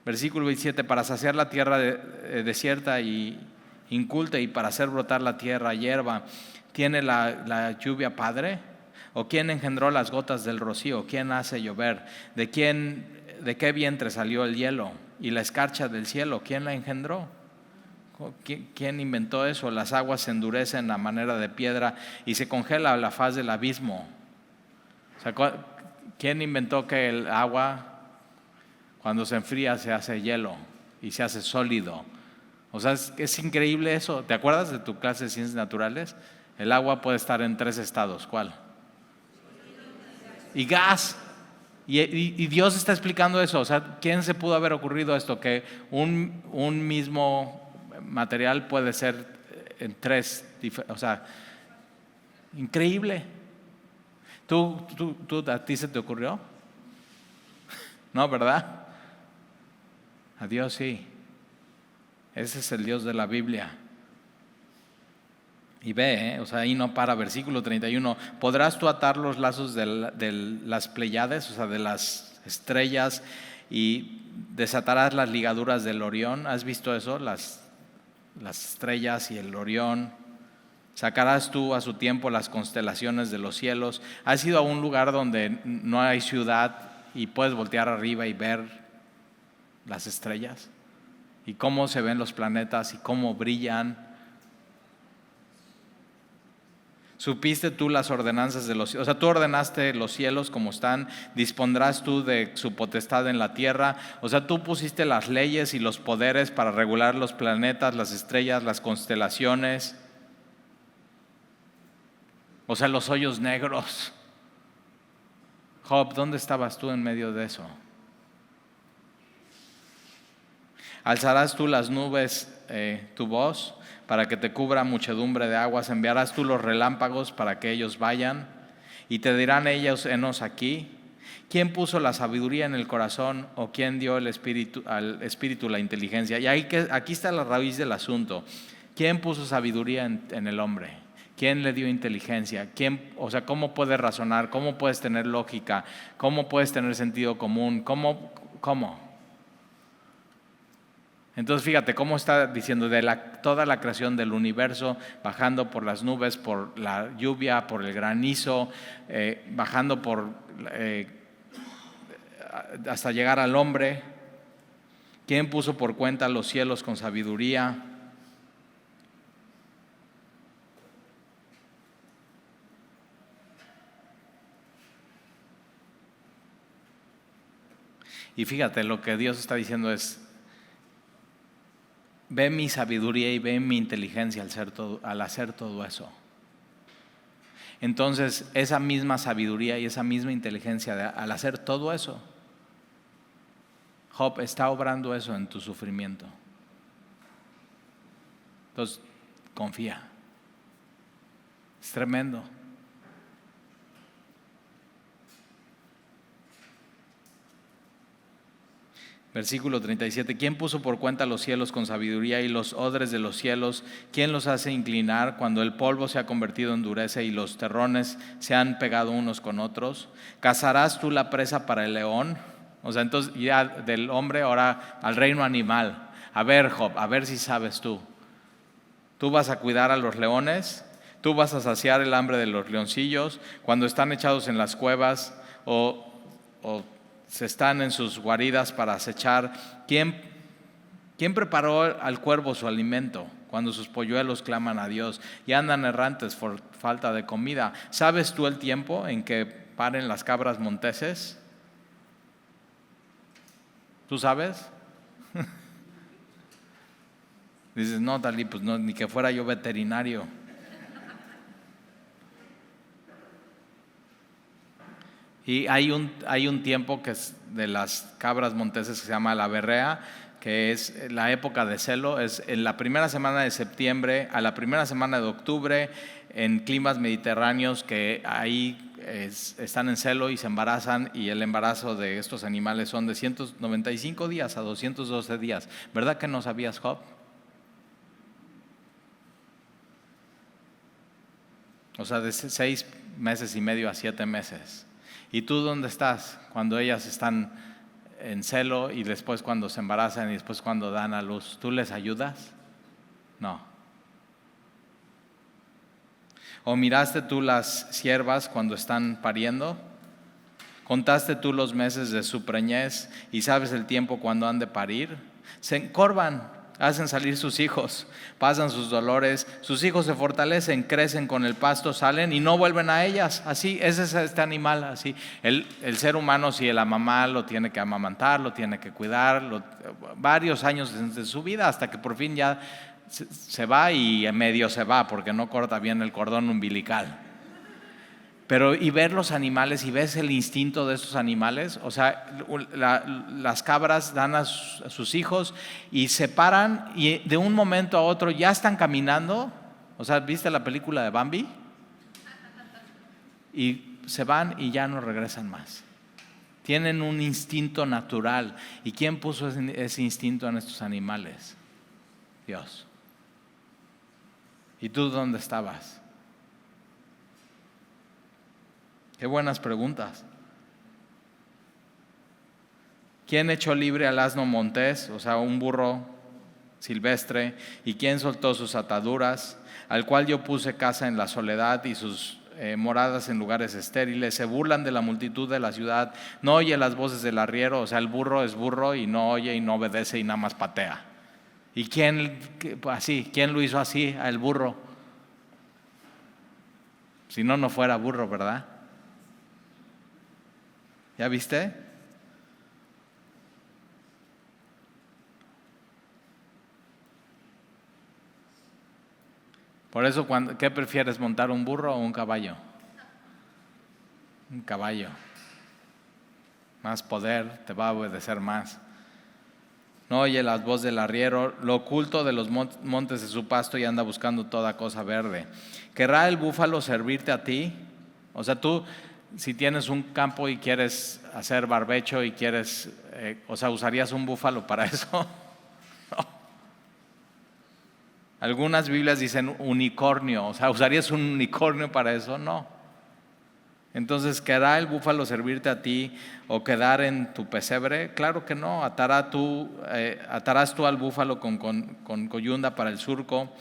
Versículo 27, para saciar la tierra desierta y inculta y para hacer brotar la tierra hierba. ¿Tiene la lluvia padre? ¿O quién engendró las gotas del rocío? ¿Quién hace llover? ¿De qué vientre salió el hielo? ¿Y la escarcha del cielo? ¿Quién la engendró? ¿Quién inventó eso? Las aguas se endurecen a manera de piedra y se congela la faz del abismo. O sea, ¿quién inventó que el agua cuando se enfría se hace hielo y se hace sólido? O sea, es increíble eso. ¿Te acuerdas de tu clase de ciencias naturales? El agua puede estar en 3 estados. ¿Cuál? Y gas. Y Dios está explicando eso. O sea, ¿quién se pudo haber ocurrido esto? Que un mismo material puede ser en 3, o sea, increíble. ¿A ti se te ocurrió? No, ¿verdad? A Dios sí. Ese es el Dios de la Biblia. Y ve, o sea, ahí no para, versículo 31. ¿Podrás tú atar los lazos de las Pléyades, o sea, de las estrellas, y desatarás las ligaduras del Orión? ¿Has visto eso? Las estrellas y el Orión. Sacarás tú a su tiempo las constelaciones de los cielos. ¿Has ido a un lugar donde no hay ciudad y puedes voltear arriba y ver las estrellas? Y cómo se ven los planetas y cómo brillan. ¿Supiste tú las ordenanzas de los cielos? O sea, tú ordenaste los cielos como están, dispondrás tú de su potestad en la tierra. O sea, tú pusiste las leyes y los poderes para regular los planetas, las estrellas, las constelaciones. O sea, los hoyos negros. Job, ¿dónde estabas tú en medio de eso? Alzarás tú las nubes, tu voz, para que te cubra muchedumbre de aguas. Enviarás tú los relámpagos para que ellos vayan. Y te dirán ellos, henos aquí. ¿Quién puso la sabiduría en el corazón? ¿O quién dio al espíritu la inteligencia? Y aquí está la raíz del asunto. ¿Quién puso sabiduría en el hombre? ¿Quién le dio inteligencia? O sea, ¿cómo puedes razonar? ¿Cómo puedes tener lógica? ¿Cómo puedes tener sentido común? ¿Cómo? Entonces fíjate cómo está diciendo toda la creación del universo, bajando por las nubes, por la lluvia, por el granizo, bajando hasta llegar al hombre. ¿Quién puso por cuenta los cielos con sabiduría? Y fíjate, lo que Dios está diciendo es: ve mi sabiduría y ve mi inteligencia al hacer todo eso. Entonces, esa misma sabiduría y esa misma inteligencia al hacer todo eso, Job está obrando eso en tu sufrimiento. Entonces, confía. Es tremendo. Versículo 37, ¿quién puso por cuenta los cielos con sabiduría y los odres de los cielos? ¿Quién los hace inclinar cuando el polvo se ha convertido en dureza y los terrones se han pegado unos con otros? ¿Cazarás tú la presa para el león? O sea, entonces ya del hombre ahora al reino animal. A ver, Job, a ver si sabes tú. ¿Tú vas a cuidar a los leones? ¿Tú vas a saciar el hambre de los leoncillos cuando están echados en las cuevas o se están en sus guaridas para acechar? ¿Quién preparó al cuervo su alimento cuando sus polluelos claman a Dios y andan errantes por falta de comida? ¿Sabes tú el tiempo en que paren las cabras monteses? ¿Tú sabes? Dices, no, Dalí, pues no, ni que fuera yo veterinario. Y hay un tiempo que es de las cabras monteses que se llama la berrea, que es la época de celo, es en la primera semana de septiembre a la primera semana de octubre, en climas mediterráneos que ahí están en celo y se embarazan, y el embarazo de estos animales son de 195 días a 212 días. ¿Verdad que no sabías, Job? O sea, de 6 meses y medio a 7 meses. ¿Y tú dónde estás cuando ellas están en celo y después cuando se embarazan y después cuando dan a luz? ¿Tú les ayudas? No. ¿O miraste tú las siervas cuando están pariendo? ¿Contaste tú los meses de su preñez y sabes el tiempo cuando han de parir? Se encorvan, hacen salir sus hijos, pasan sus dolores, sus hijos se fortalecen, crecen con el pasto, salen y no vuelven a ellas. Así, ese es este animal, así. El ser humano, si la mamá lo tiene que amamantar, lo tiene que cuidar, varios años de su vida, hasta que por fin ya se va y en medio se va, porque no corta bien el cordón umbilical. Pero y ver los animales y ves el instinto de esos animales, o sea, las cabras dan a sus hijos y se paran y de un momento a otro ya están caminando. O sea, ¿viste la película de Bambi? Y se van y ya no regresan más. Tienen un instinto natural. ¿Y quién puso ese instinto en estos animales? Dios. ¿Y tú dónde estabas? Qué buenas preguntas. ¿Quién echó libre al asno montés, o sea, un burro silvestre? ¿Y quién soltó sus ataduras? Al cual yo puse casa en la soledad y sus moradas en lugares estériles. Se burlan de la multitud de la ciudad. No oye las voces del arriero, o sea, el burro es burro y no oye y no obedece y nada más patea. ¿Y quién lo hizo así al burro? Si no, no fuera burro, ¿verdad? ¿Ya viste? Por eso, ¿qué prefieres, montar un burro o un caballo? Un caballo. Más poder, te va a obedecer más. No oye las voces del arriero, lo oculto de los montes de su pasto y anda buscando toda cosa verde. ¿Querrá el búfalo servirte a ti? O sea, tú, si tienes un campo y quieres hacer barbecho y quieres, ¿usarías un búfalo para eso? No. Algunas Biblias dicen unicornio, o sea, ¿usarías un unicornio para eso? No. Entonces, ¿querrá el búfalo servirte a ti o quedar en tu pesebre? Claro que no. Atarás tú al búfalo con coyunda para el surco,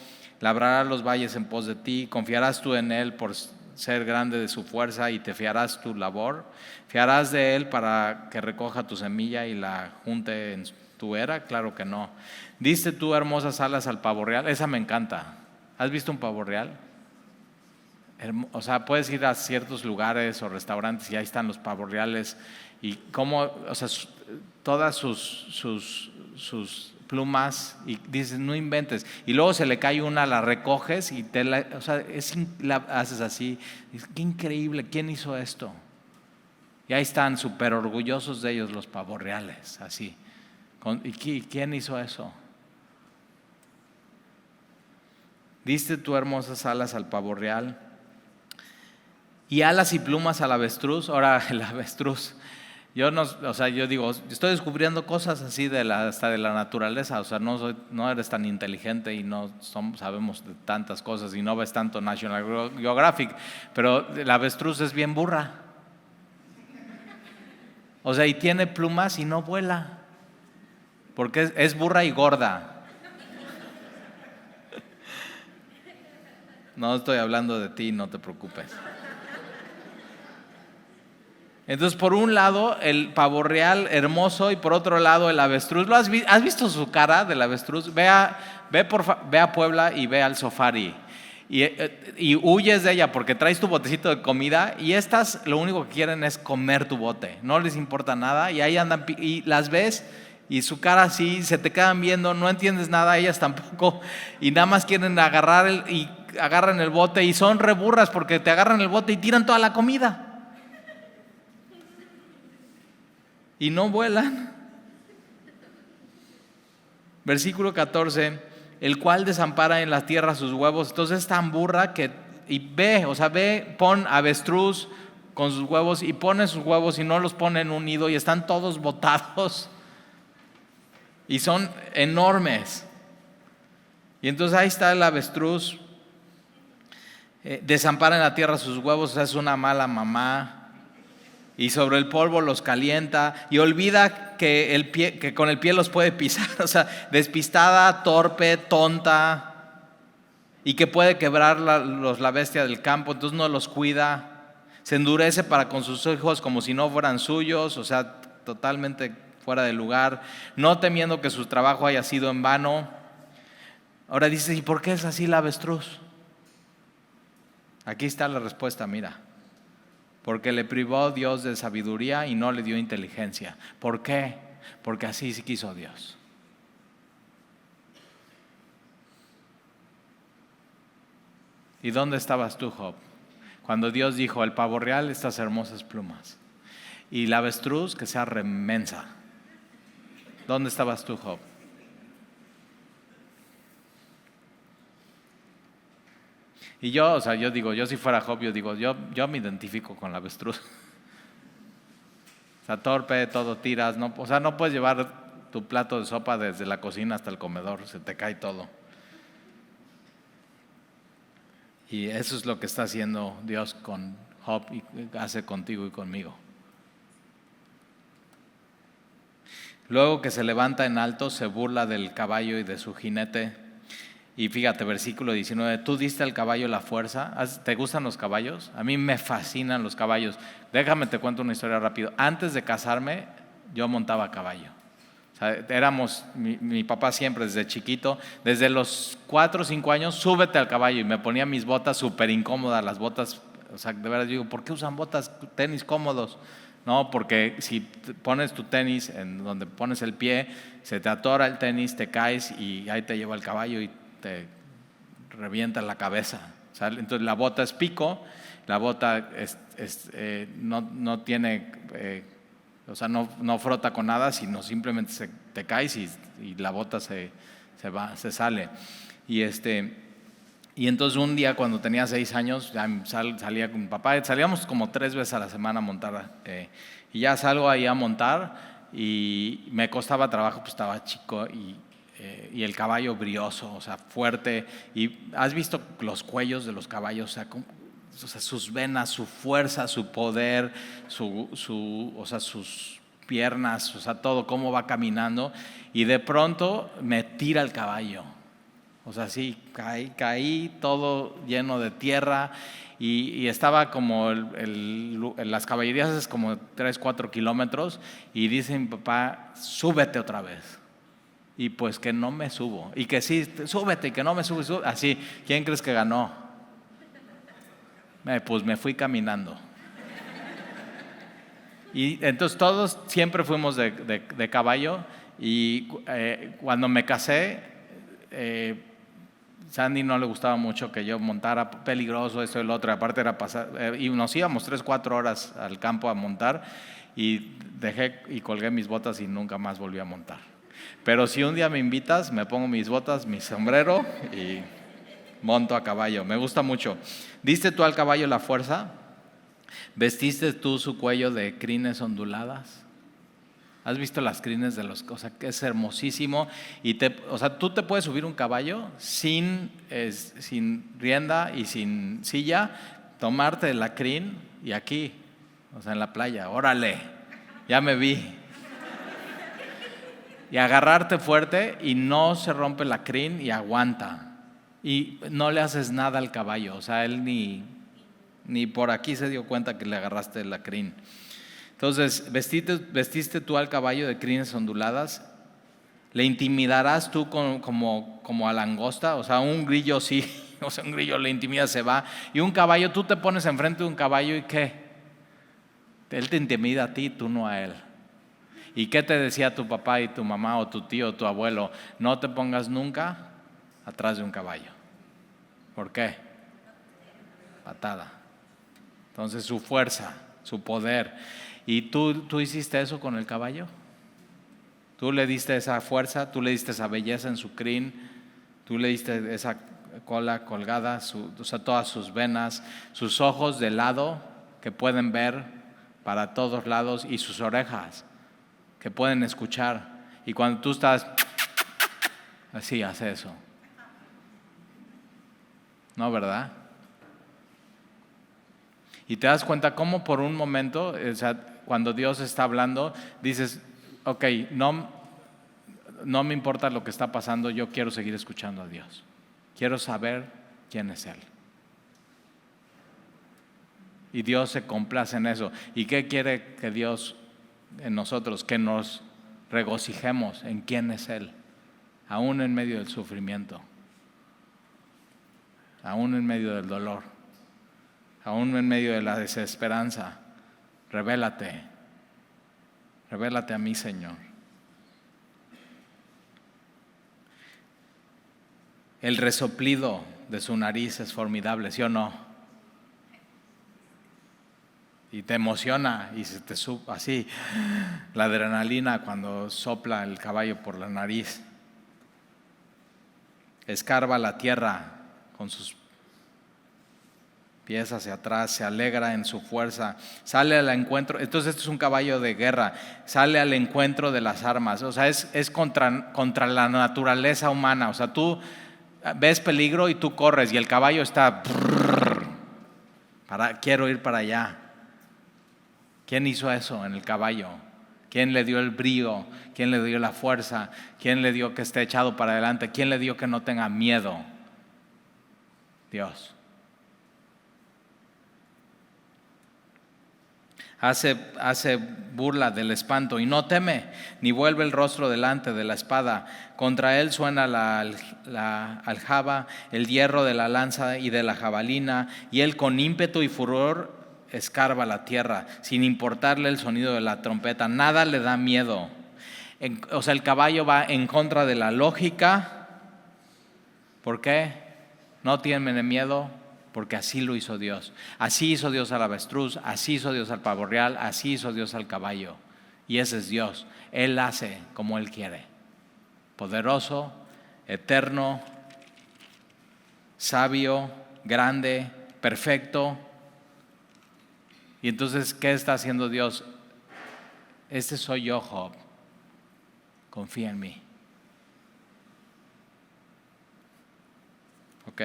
labrarás los valles en pos de ti, confiarás tú en él por ser grande de su fuerza y te fiarás tu labor, fiarás de él para que recoja tu semilla y la junte en tu era. Claro que no. Diste tú hermosas alas al pavo real. Esa me encanta. ¿Has visto un pavo real? O sea, puedes ir a ciertos lugares o restaurantes y ahí están los pavos reales y cómo, o sea, todas sus plumas, y dices, no inventes, y luego se le cae una, la recoges y o sea, la haces así. Dices, qué increíble, ¿quién hizo esto? Y ahí están súper orgullosos de ellos los pavos reales, así. ¿Y quién hizo eso? Diste tú hermosas alas al pavo real y alas y plumas al avestruz. Ahora el avestruz, yo digo, estoy descubriendo cosas así hasta de la naturaleza. O sea, no eres tan inteligente y no sabemos de tantas cosas y no ves tanto National Geographic, pero el avestruz es bien burra. O sea, y tiene plumas y no vuela, porque es burra y gorda. No estoy hablando de ti, no te preocupes. Entonces, por un lado, el pavo real hermoso y por otro lado, el avestruz. ¿Has visto su cara del avestruz? Ve a Puebla y ve al safari. Y huyes de ella porque traes tu botecito de comida y estas lo único que quieren es comer tu bote. No les importa nada y ahí andan y las ves y su cara así, se te quedan viendo, no entiendes nada, ellas tampoco, y nada más quieren y agarran el bote y son reburras porque te agarran el bote y tiran toda la comida. Y no vuelan. Versículo 14, el cual desampara en la tierra sus huevos. Entonces es tan burra pon avestruz con sus huevos y pone sus huevos y no los pone en un nido y están todos botados y son enormes. Y entonces ahí está el avestruz, desampara en la tierra sus huevos, es una mala mamá. y sobre el polvo los calienta y olvida que con el pie los puede pisar, o sea, despistada, torpe, tonta, y que puede quebrar la bestia del campo, entonces no los cuida, se endurece para con sus hijos como si no fueran suyos, o sea, totalmente fuera de lugar, no temiendo que su trabajo haya sido en vano. Ahora dices, ¿y por qué es así la avestruz? Aquí está la respuesta, mira. Porque le privó Dios de sabiduría y no le dio inteligencia. ¿Por qué? Porque así sí quiso Dios. ¿Y dónde estabas tú, Job? Cuando Dios dijo, el pavo real, estas hermosas plumas, y la avestruz que sea remensa. ¿Dónde estabas tú, Job? Y yo, o sea, yo digo, yo si fuera Job, yo me identifico con la avestruz. O sea, torpe, todo tiras, no, o sea, no puedes llevar tu plato de sopa desde la cocina hasta el comedor, se te cae todo. Y eso es lo que está haciendo Dios con Job y hace contigo y conmigo. Luego que se levanta en alto, se burla del caballo y de su jinete. Y fíjate, versículo 19, tú diste al caballo la fuerza. ¿Te gustan los caballos? A mí me fascinan los caballos. Déjame te cuento una historia rápido. Antes de casarme, yo montaba caballo. O sea, mi papá siempre desde chiquito, desde los 4 o 5 años, súbete al caballo, y me ponía mis botas súper incómodas, las botas, o sea, de verdad digo, ¿por qué usan botas, tenis cómodos? No, porque si pones tu tenis en donde pones el pie, se te atora el tenis, te caes y ahí te lleva el caballo y te revienta la cabeza. O sea, entonces la bota es pico, la bota no tiene, o sea, no frota con nada, sino simplemente te caes y la bota se sale. Y entonces un día cuando tenía 6 años, ya salía con mi papá, salíamos como 3 veces a la semana a montar, y ya salgo ahí a montar y me costaba trabajo, pues estaba chico y el caballo brioso, o sea, fuerte. Y has visto los cuellos de los caballos, o sea, sus venas, su fuerza, su poder, o sea, sus piernas, o sea, todo, cómo va caminando. Y de pronto me tira el caballo. O sea, sí, caí todo lleno de tierra y estaba como las caballerías es como 3, 4 kilómetros y dice mi papá, súbete otra vez. Y pues que no me subo, y que sí, súbete, y que no me subo, así. ¿Quién crees que ganó? Pues me fui caminando. Y entonces todos siempre fuimos de caballo. Y cuando me casé, Sandy no le gustaba mucho que yo montara, peligroso, esto y lo otro. Aparte era pasar, y nos íbamos 3, 4 horas al campo a montar, y dejé y colgué mis botas y nunca más volví a montar. Pero si un día me invitas, me pongo mis botas, mi sombrero y monto a caballo. Me gusta mucho. ¿Diste tú al caballo la fuerza? ¿Vestiste tú su cuello de crines onduladas? ¿Has visto las crines de los? O sea, que es hermosísimo. O sea, tú te puedes subir un caballo sin rienda y sin silla, tomarte la crin y aquí, o sea, en la playa, órale, ya me vi. Y agarrarte fuerte y no se rompe la crin y aguanta. Y no le haces nada al caballo, o sea, él ni por aquí se dio cuenta que le agarraste la crin. Entonces, vestiste tú al caballo de crines onduladas, le intimidarás tú como a langosta, o sea, un grillo sí, o sea, un grillo le intimida, se va, y un caballo, tú te pones enfrente de un caballo y ¿qué? Él te intimida a ti, tú no a él. ¿Y qué te decía tu papá y tu mamá o tu tío o tu abuelo? No te pongas nunca atrás de un caballo. ¿Por qué? Patada. Entonces su fuerza, su poder. ¿Y tú hiciste eso con el caballo? Tú le diste esa fuerza, tú le diste esa belleza en su crin, tú le diste esa cola colgada, o sea, todas sus venas, sus ojos de lado que pueden ver para todos lados y sus orejas que pueden escuchar. Y cuando tú estás así, hace eso. ¿No, verdad? Y te das cuenta cómo por un momento, o sea, cuando Dios está hablando, dices, ok, no me importa lo que está pasando, yo quiero seguir escuchando a Dios. Quiero saber quién es Él. Y Dios se complace en eso. ¿Y qué quiere que Dios en nosotros? Que nos regocijemos en quién es Él, aún en medio del sufrimiento, aún en medio del dolor, aún en medio de la desesperanza. Revélate a mí, Señor. El resoplido de su nariz es formidable, ¿sí o no? Y te emociona y se te sube así la adrenalina cuando sopla el caballo por la nariz. Escarba la tierra con sus pies hacia atrás, se alegra en su fuerza, sale al encuentro. Entonces este es un caballo de guerra, sale al encuentro de las armas. O sea, es contra la naturaleza humana. O sea, tú ves peligro y tú corres y el caballo está, quiero ir para allá. ¿Quién hizo eso en el caballo? ¿Quién le dio el brío? ¿Quién le dio la fuerza? ¿Quién le dio que esté echado para adelante? ¿Quién le dio que no tenga miedo? Dios. Hace burla del espanto y no teme, ni vuelve el rostro delante de la espada. Contra él suena la aljaba, el hierro de la lanza y de la jabalina, y él con ímpetu y furor escarba la tierra, sin importarle el sonido de la trompeta. Nada le da miedo. O sea, el caballo va en contra de la lógica. ¿Por qué? No tiene miedo, porque así lo hizo Dios. Así hizo Dios al avestruz, así hizo Dios al pavo real, así hizo Dios al caballo. Y ese es Dios. Él hace como Él quiere. Poderoso, eterno, sabio, grande, perfecto. Y entonces, ¿qué está haciendo Dios? Este soy yo, Job. Confía en mí. Ok.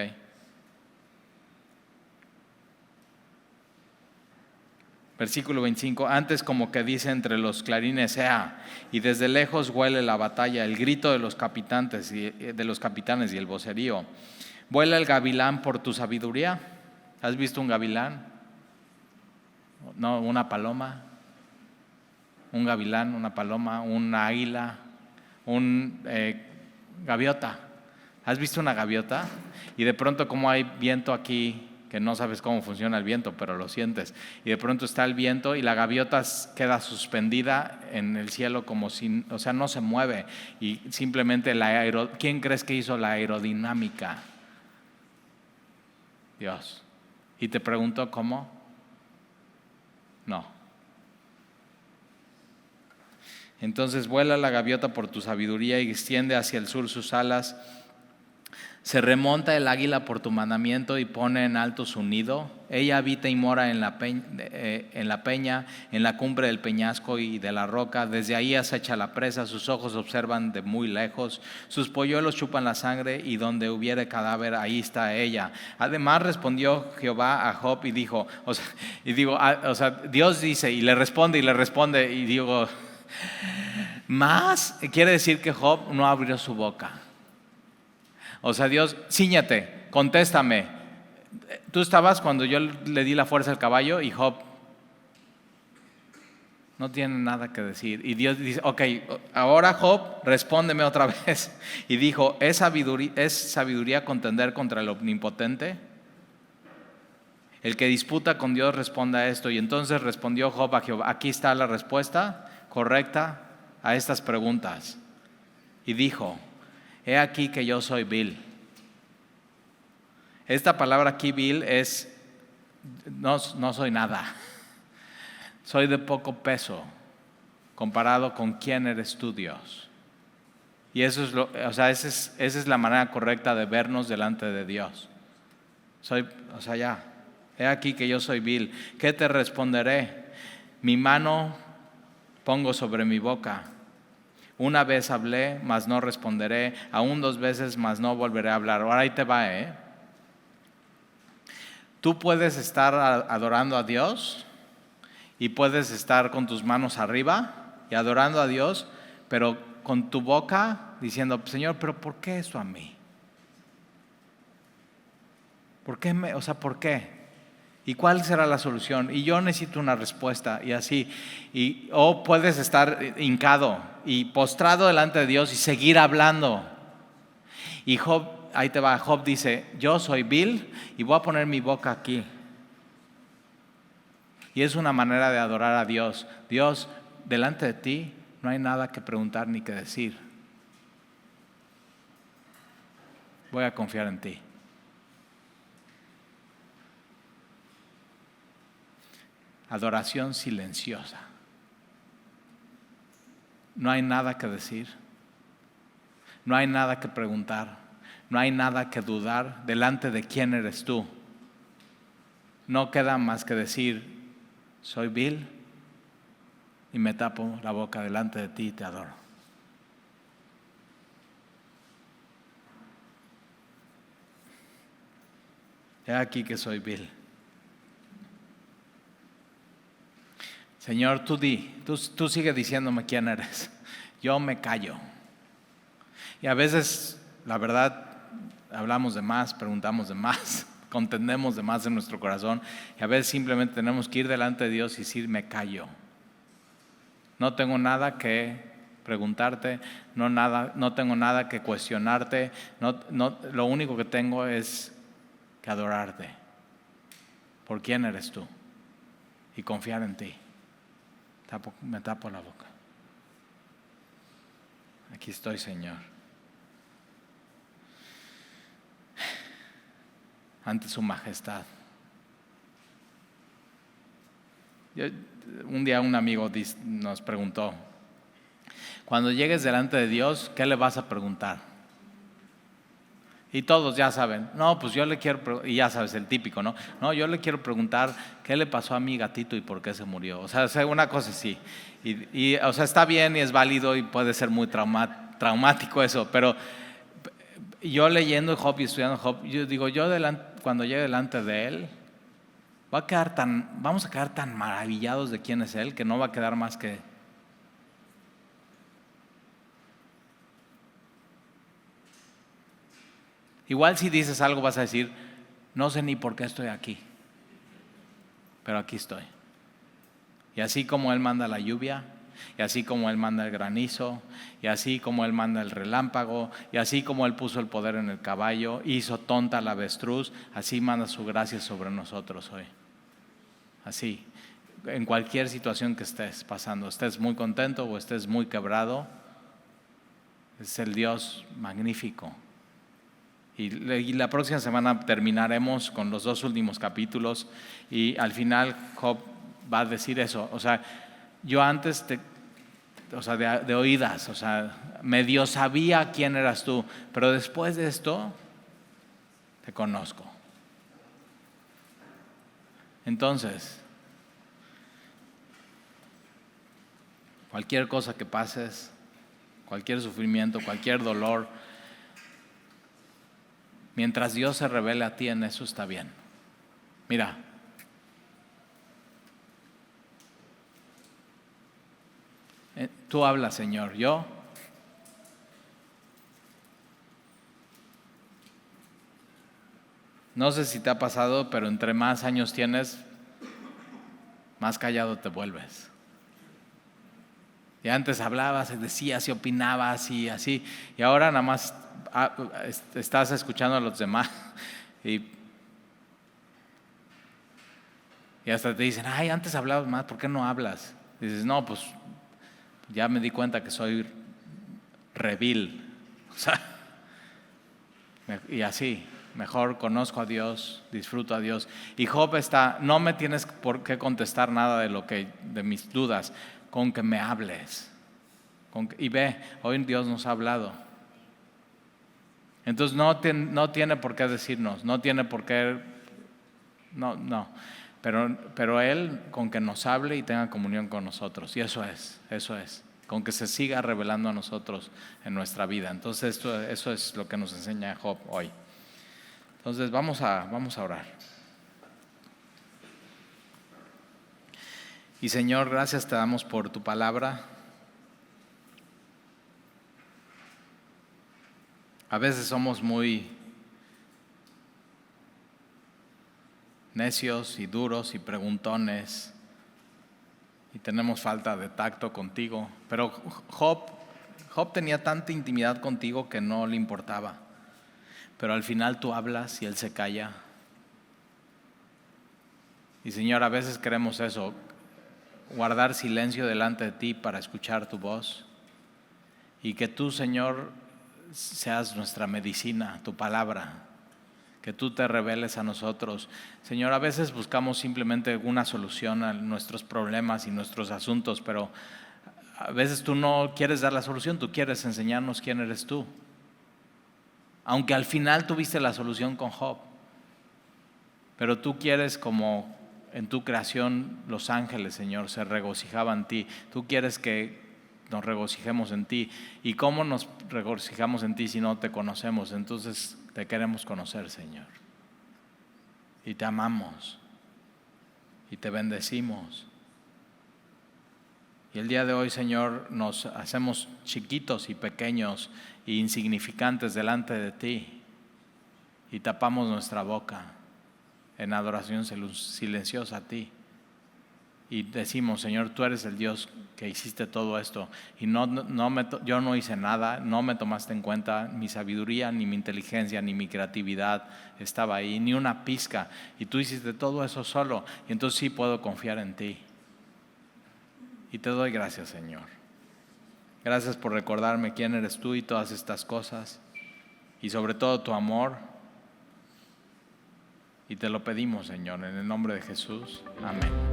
Versículo 25, antes como que dice entre los clarines, ¡ea! Y desde lejos huele la batalla, el grito de los capitanes y el vocerío. Vuela el gavilán por tu sabiduría. ¿Has visto un gavilán? No, una paloma. Un gavilán, una paloma, una águila, gaviota. ¿Has visto una gaviota? Y de pronto como hay viento aquí, que no sabes cómo funciona el viento, pero lo sientes. Y de pronto está el viento y la gaviota queda suspendida en el cielo como si, o sea, no se mueve. Y simplemente ¿quién crees que hizo la aerodinámica? Dios. Y te pregunto, ¿cómo? No. Entonces vuela la gaviota por tu sabiduría y extiende hacia el sur sus alas. Se remonta el águila por tu mandamiento y pone en alto su nido. Ella habita y mora en la peña, en la cumbre del peñasco y de la roca. Desde ahí acecha la presa, sus ojos observan de muy lejos. Sus polluelos chupan la sangre y donde hubiere cadáver, ahí está ella. Además respondió Jehová a Job y dijo, Dios dice y le responde y digo, más quiere decir que Job no abrió su boca. O sea, Dios, cíñate, contéstame. Tú estabas cuando yo le di la fuerza al caballo y Job no tiene nada que decir. Y Dios dice, ok, ahora Job, respóndeme otra vez. Y dijo, ¿es sabiduría contender contra el omnipotente? El que disputa con Dios responda a esto. Y entonces respondió Job a Jehová. Aquí está la respuesta correcta a estas preguntas. Y dijo, he aquí que yo soy vil. Esta palabra aquí, vil, es no soy nada. Soy de poco peso comparado con quién eres tú, Dios. Y eso es esa es la manera correcta de vernos delante de Dios. He aquí que yo soy vil. ¿Qué te responderé? Mi mano pongo sobre mi boca. Una vez hablé, mas no responderé. Aún 2 veces, mas no volveré a hablar. Ahora ahí te va, Tú puedes estar adorando a Dios y puedes estar con tus manos arriba y adorando a Dios, pero con tu boca diciendo, Señor, pero ¿por qué esto a mí? ¿Por qué? ¿Por qué? ¿Y cuál será la solución? Y yo necesito una respuesta y así. O puedes estar hincado y postrado delante de Dios y seguir hablando. Y Job, ahí te va, Job dice, yo soy vil y voy a poner mi boca aquí. Y es una manera de adorar a Dios. Dios, delante de ti no hay nada que preguntar ni que decir. Voy a confiar en ti. Adoración silenciosa. No hay nada que decir. No hay nada que preguntar. No hay nada que dudar delante de quién eres tú. No queda más que decir, soy vil y me tapo la boca delante de ti y te adoro. He aquí que soy vil. Señor, tú sigue diciéndome quién eres. Yo me callo. Y a veces, la verdad, hablamos de más, preguntamos de más, contendemos de más en nuestro corazón. Y a veces simplemente tenemos que ir delante de Dios y decir, me callo. No tengo nada que preguntarte, no tengo nada que cuestionarte. Lo único que tengo es que adorarte por quién eres tú y confiar en ti. Me tapo la boca. Aquí estoy, Señor. Ante su majestad. Un día un amigo nos preguntó, cuando llegues delante de Dios, ¿qué le vas a preguntar? Y todos ya saben, no, pues yo le quiero, y ya sabes, el típico, ¿no? No, yo le quiero preguntar qué le pasó a mi gatito y por qué se murió. O sea, una cosa así. O sea, está bien y es válido y puede ser muy traumático eso, pero yo leyendo Job y estudiando Job, yo digo, cuando llegue delante de él, vamos a quedar tan maravillados de quién es él que no va a quedar más que... Igual si dices algo vas a decir, no sé ni por qué estoy aquí, pero aquí estoy. Y así como Él manda la lluvia, y así como Él manda el granizo, y así como Él manda el relámpago, y así como Él puso el poder en el caballo, hizo tonta la avestruz, así manda su gracia sobre nosotros hoy. Así, en cualquier situación que estés pasando, estés muy contento o estés muy quebrado, es el Dios magnífico. Y la próxima semana terminaremos con los 2 últimos capítulos y al final Job va a decir eso. O sea, yo antes de oídas, o sea, medio sabía quién eras tú, pero después de esto te conozco. Entonces, cualquier cosa que pases, cualquier sufrimiento, cualquier dolor, mientras Dios se revele a ti en eso está bien. Mira, tú hablas, Señor, yo no sé si te ha pasado, pero entre más años tienes, más callado te vuelves. Y antes hablabas, decías y opinabas y así, y ahora nada más estás escuchando a los demás y hasta te dicen, ay, antes hablabas más, ¿por qué no hablas? Y dices, no, pues ya me di cuenta que soy revil. O sea, y así, mejor conozco a Dios, disfruto a Dios. Y Job no me tienes por qué contestar nada de mis dudas, con que me hables. Y ve, hoy Dios nos ha hablado. Entonces no tiene por qué decirnos, no tiene por qué, no. Pero Él con que nos hable y tenga comunión con nosotros. Y eso es. Con que se siga revelando a nosotros en nuestra vida. Entonces eso es lo que nos enseña Job hoy. Entonces vamos a orar. Y Señor, gracias te damos por tu palabra. A veces somos muy necios y duros y preguntones y tenemos falta de tacto contigo, pero Job tenía tanta intimidad contigo que no le importaba, pero al final tú hablas y él se calla. Y Señor, a veces queremos eso, guardar silencio delante de ti para escuchar tu voz, y que tú, Señor, seas nuestra medicina, tu palabra, que tú te reveles a nosotros. Señor, a veces buscamos simplemente una solución a nuestros problemas y nuestros asuntos, pero a veces tú no quieres dar la solución, tú quieres enseñarnos quién eres tú. Aunque al final tuviste la solución con Job, pero tú quieres, como en tu creación los ángeles, Señor, se regocijaban en ti. Tú quieres que nos regocijemos en ti. ¿Y cómo nos regocijamos en ti si no te conocemos? Entonces te queremos conocer, Señor. Y te amamos. Y te bendecimos. Y el día de hoy, Señor, nos hacemos chiquitos y pequeños e insignificantes delante de ti. Y tapamos nuestra boca en adoración silenciosa a ti. Y decimos, Señor, tú eres el Dios que hiciste todo esto. Y yo no hice nada, no me tomaste en cuenta, mi sabiduría, ni mi inteligencia, ni mi creatividad estaba ahí, ni una pizca. Y tú hiciste todo eso solo. Y entonces sí puedo confiar en ti. Y te doy gracias, Señor. Gracias por recordarme quién eres tú y todas estas cosas. Y sobre todo tu amor. Y te lo pedimos, Señor, en el nombre de Jesús. Amén.